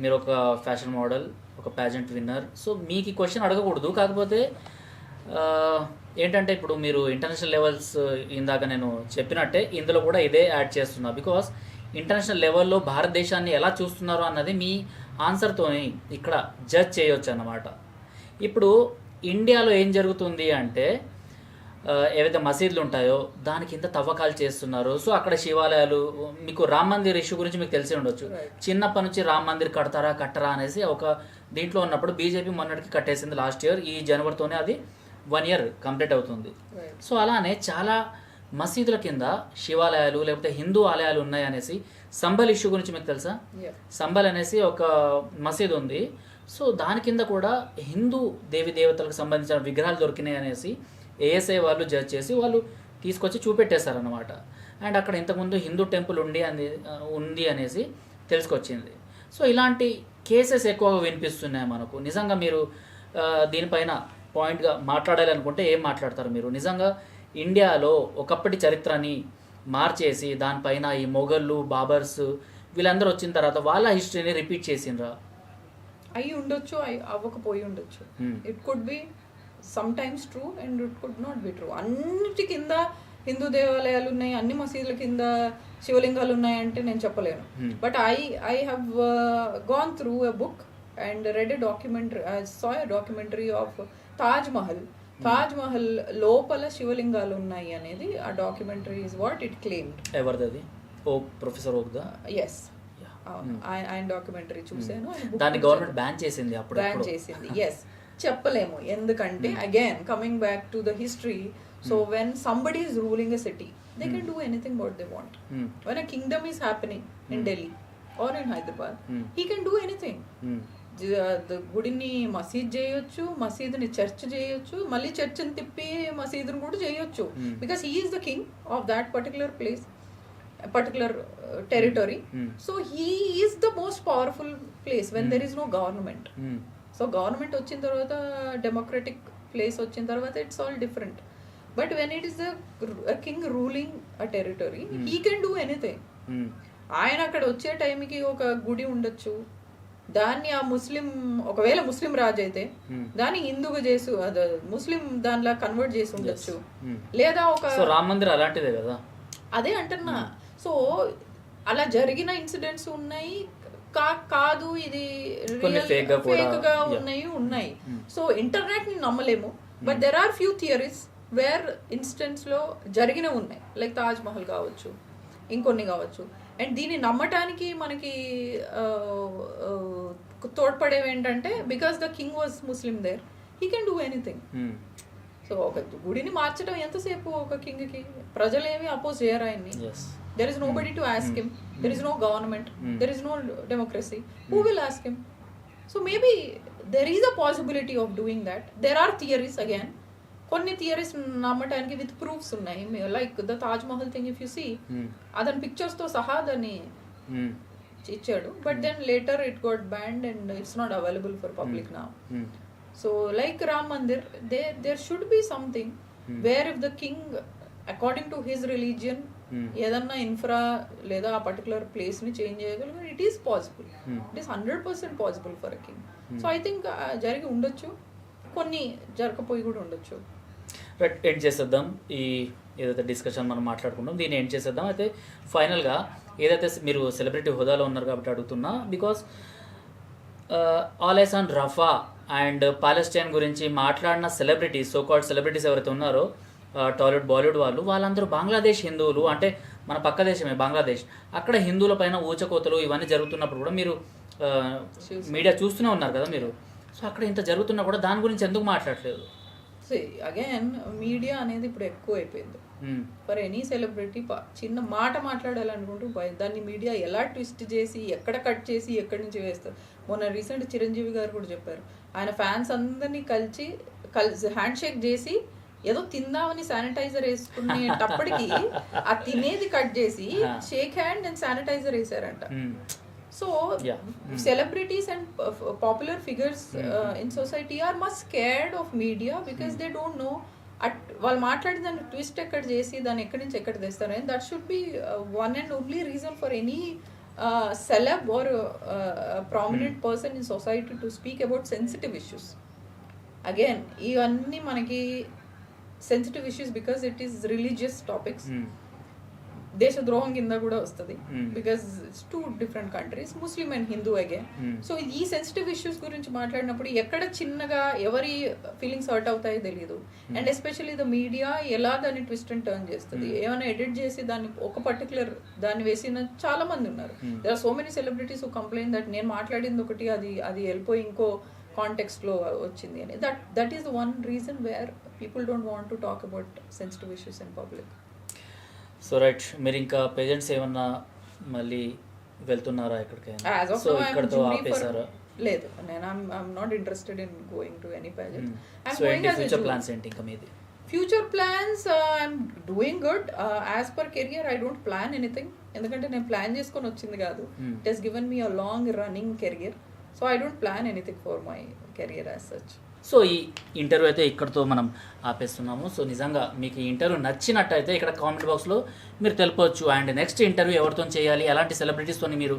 మీరు ఒక ఫ్యాషన్ మోడల్, ఒక ప్యాజెంట్ విన్నర్. సో మీకు ఈ క్వశ్చన్ అడగకూడదు, కాకపోతే ఏంటంటే ఇప్పుడు మీరు ఇంటర్నేషనల్ లెవెల్స్ ఇందాక నేను చెప్పినట్టే ఇందులో కూడా ఇదే యాడ్ చేస్తున్నా. బికాస్ ఇంటర్నేషనల్ లెవెల్లో భారతదేశాన్ని ఎలా చూస్తున్నారో అన్నది మీ ఆన్సర్తోని ఇక్కడ జడ్జ్ చేయొచ్చు అన్నమాట. ఇప్పుడు ఇండియాలో ఏం జరుగుతుంది అంటే ఏవైతే మసీదులు ఉంటాయో దాని కింద తవ్వకాలు చేస్తున్నారు. సో అక్కడ శివాలయాలు, మీకు రామ్ మందిర్ ఇష్యూ గురించి మీకు తెలిసి ఉండొచ్చు. చిన్నప్పటి నుంచి రామ్ మందిర్ కట్టరా అనేసి ఒక దీంట్లో ఉన్నప్పుడు బీజేపీ మొన్నటికి కట్టేసింది లాస్ట్ ఇయర్. ఈ జనవరితోనే అది 1 year కంప్లీట్ అవుతుంది. సో అలానే చాలా మసీదుల కింద శివాలయాలు లేకపోతే హిందూ ఆలయాలు ఉన్నాయి అనేసి సంబల్ ఇష్యూ గురించి మీకు తెలుసా? సంబల్ అనేసి ఒక మసీదు ఉంది. సో దాని కింద కూడా హిందూ దేవి దేవతలకు సంబంధించిన విగ్రహాలు దొరికినాయి అనేసి ఏఎస్ఐ వాళ్ళు జడ్జ్ చేసి వాళ్ళు తీసుకొచ్చి చూపెట్టేశారనమాట. అండ్ అక్కడ ఇంతకుముందు హిందూ టెంపుల్ ఉంది అనేసి తెలుసుకొచ్చింది. సో ఇలాంటి కేసెస్ ఎక్కువగా వినిపిస్తున్నాయి మనకు. నిజంగా మీరు దీనిపైన పాయింట్గా మాట్లాడాలి అనుకుంటే ఏం మాట్లాడతారు మీరు? నిజంగా ఇండియాలో ఒకప్పటి చరిత్రని మార్చేసి దానిపైన ఈ మొఘళ్ళు, బాబర్స్ వీళ్ళందరూ వచ్చిన తర్వాత వాళ్ళ హిస్టరీని రిపీట్ చేసిండ్రా? అయి ఉండొచ్చు, అవ్వకపోయి ఉండొచ్చు. It could be some times true and it could not be true. అన్నిటి కింద హిందూ దేవాలయాలు ఉన్నాయి, అన్ని మసీదుల కింద శివలింగాలు ఉన్నాయంటే నేను చెప్పలేను. But I have gone through a book and red a documentary. I saw a documentary of Taj Mahal లోపల శివలింగాలు ఉన్నాయి అనేది ఆ documentary is what it claimed. ఎవరిది? ప్రొఫెసర్ ఓక్దా? ఎస్, ఆయన డాక్యుమెంటరీ చూసాను. దాన్ని గవర్నమెంట్ బ్యాన్ చేసింది, అప్పుడు బ్యాన్ చేసింది. ఎస్, చెప్పలేము ఎందుకంటే again coming back to the history. So when somebody is ruling a city they can do anything what they want. When a kingdom is happening in Delhi or in Hyderabad, he can do anything. గుడిని మసీద్ చేయొచ్చు, మసీదుని church చేయొచ్చు, మళ్ళీ చర్చ్ని తిప్పి మసీదుని కూడా చేయొచ్చు. Because he is the king of that particular place, particular territory. So he is the most powerful place when there is no government. So government వచ్చిన తర్వాత, డెమోక్రటిక్ ప్లేస్ వచ్చిన తర్వాత it's all different. But when it is the king ruling a territory, he can do anything. ఆయన అక్కడ వచ్చే టైంకి ఒక గుడి ఉండొచ్చు, దాన్ని ఆ ముస్లిం, ఒకవేళ ముస్లిం రాజు అయితే దాన్ని హిందూగా చేసి ముస్లిం దానిలా కన్వర్ట్ చేసి ఉండొచ్చు. లేదా ఒక రామ మందిర్ అలాంటిదే కదా, అదే అంటున్నా. సో అలా జరిగిన ఇన్సిడెంట్స్ ఉన్నాయి, కాదు ఇది ఫేక్ గా ఉన్నాయి. సో ఇంటర్నెట్ ని నమ్మలేము. But there are few theories where instances లో జరిగిన ఉన్నాయి, లైక్ తాజ్ మహల్ కావచ్చు, ఇంకొన్ని కావచ్చు. అండ్ దీన్ని నమ్మటానికి మనకి తోడ్పడేవి ఏంటంటే, because the king was Muslim there, he can do anything. So ఒక గుడిని మార్చడం ఎంతసేపు ఒక కింగ్ కి? ప్రజలు ఏమి అపోజ్ చేయరు ఆయన్ని. There is nobody to ask him, there is no government, there is no democracy. Who will ask him? So maybe there is a possibility of doing that. There are theories again, కొన్ని theories నమ్మటానికి with proofs ఉన్నాయి. Like the Taj Mahal thing, if you see, అతని pictures తో సహా దాన్ని ఇచ్చాడు. But then later it got banned and it's not available for public now. So like Ram Mandir, there should be something where if the king according to his religion ఏదన్నా infra లేదా ఆ particular place ని change చేయగలిగారు. It is possible, it is 100% possible for a king. So I think జరిగి ఉండొచ్చు, కొన్ని జరగపోయి కూడా ఉండొచ్చు. రైట్, ఎండ్ చేసేద్దాం ఈ ఏదైతే డిస్కషన్ మనం మాట్లాడుకున్నాం, దీన్ని ఎండ్ చేసేద్దాం. అయితే ఫైనల్గా ఏదైతే మీరు సెలబ్రిటీ హోదాలో ఉన్నారు కాబట్టి అడుగుతున్నా, because all eyes on Rafa and Palestine గురించి మాట్లాడిన సెలబ్రిటీస్, సో కాల్డ్ సెలబ్రిటీస్ ఎవరైతే ఉన్నారో టాలీవుడ్ బాలీవుడ్ వాళ్ళందరూ బంగ్లాదేశ్ హిందువులు. అంటే మన పక్క దేశమే బంగ్లాదేశ్. అక్కడ హిందువుల పైన ఊచకోతలు ఇవన్నీ జరుగుతున్నప్పుడు కూడా మీరు మీడియా చూస్తూనే ఉన్నారు కదా మీరు. సో అక్కడ ఇంత జరుగుతున్నా కూడా దాని గురించి ఎందుకు మాట్లాడలేదు? అగైన్ మీడియా అనేది ఇప్పుడు ఎక్కువ అయిపోయింది. ఫర్ ఎనీ సెలబ్రిటీ చిన్న మాట మాట్లాడాలనుకుంటూ దాన్ని మీడియా ఎలా ట్విస్ట్ చేసి, ఎక్కడ కట్ చేసి, ఎక్కడి నుంచి వేస్తారు. మొన్న రీసెంట్ చిరంజీవి గారు కూడా చెప్పారు, ఆయన ఫ్యాన్స్ అందరినీ కలిసి హ్యాండ్ షేక్ చేసి ఏదో తిందామని శానిటైజర్ వేసుకునేటప్పటికి ఆ తినేది కట్ చేసి షేక్ హ్యాండ్ అండ్ శానిటైజర్ వేసారంట. So celebrities and popular figures in society are much scared of media because they don't know వాళ్ళు మాట్లాడి దాన్ని ట్విస్ట్ ఎక్కడ చేసి దాన్ని ఎక్కడి నుంచి ఎక్కడ తెస్తారు. That should be one and only reason for any celeb or a prominent person in society to speak about sensitive issues. Again, ఇవన్నీ మనకి sensitive issues because it is religious topics. దేశద్రోహం కింద కూడా వస్తుంది because it's 2 different countries, Muslim and Hindu again. So ఈ sensitive issues గురించి మాట్లాడినప్పుడు ఎక్కడ చిన్నగా ఎవరి ఫీలింగ్స్ హర్ట్ అవుతాయో తెలియదు. అండ్ ఎస్పెషల్లీ ద మీడియా ఎలా దాన్ని ట్విస్ట్ అండ్ టర్న్ చేస్తుంది, ఏమైనా ఎడిట్ చేసి దాన్ని ఒక పర్టికులర్ దాన్ని వేసిన చాలా మంది ఉన్నారు. There are so many celebrities who complain that నేను మాట్లాడింది ఒకటి అది వెళ్ళిపోయి ఇంకో కాంటెక్స్ట్ లో వచ్చింది అని. That is the one reason where people don't want to talk about sensitive issues in public. So right, మీరు ఇంకా పేజెంట్స్ ఏమన్నా మళ్ళీ వెళ్తున్నారా ఎక్కడికైనా? సో ఇక్కడతో ఆపేసారా? లేదు, నేను I'm not interested in going to any pageant. So ఏంటి ఫ్యూచర్ ప్లాన్స్ ఏంటి ఇంకా మీది? Future plans I'm doing good. As per career I don't plan anything, ఎందుకంటే నేను ప్లాన్ చేసుకొని వచ్చింది కాదు. It has given me a long running career, so I don't plan anything for my career as such. So ఈ interview అయితే ఇక్కడితో మనం ఆపేస్తున్నాము. So నిజంగా మీకు ఈ ఇంటర్వ్యూ నచ్చినట్టయితే ఇక్కడ కామెంట్ బాక్స్లో మీరు తెలుపవచ్చు. అండ్ నెక్స్ట్ ఇంటర్వ్యూ ఎవరితో చేయాలి, ఎలాంటి సెలబ్రిటీస్తో మీరు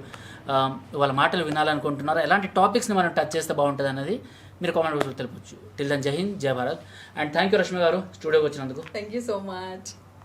వాళ్ళ మాటలు వినాలనుకుంటున్నారో, ఎలాంటి టాపిక్స్ని మనం టచ్ చేస్తే బాగుంటుంది అనేది మీరు కామెంట్ బాక్స్లో తెలుపవచ్చు. టిల్ దెన్ జై హింద్, జై Bharat. And thank you Rashmi గారు స్టూడియోకి వచ్చినందుకు. Thank you so much.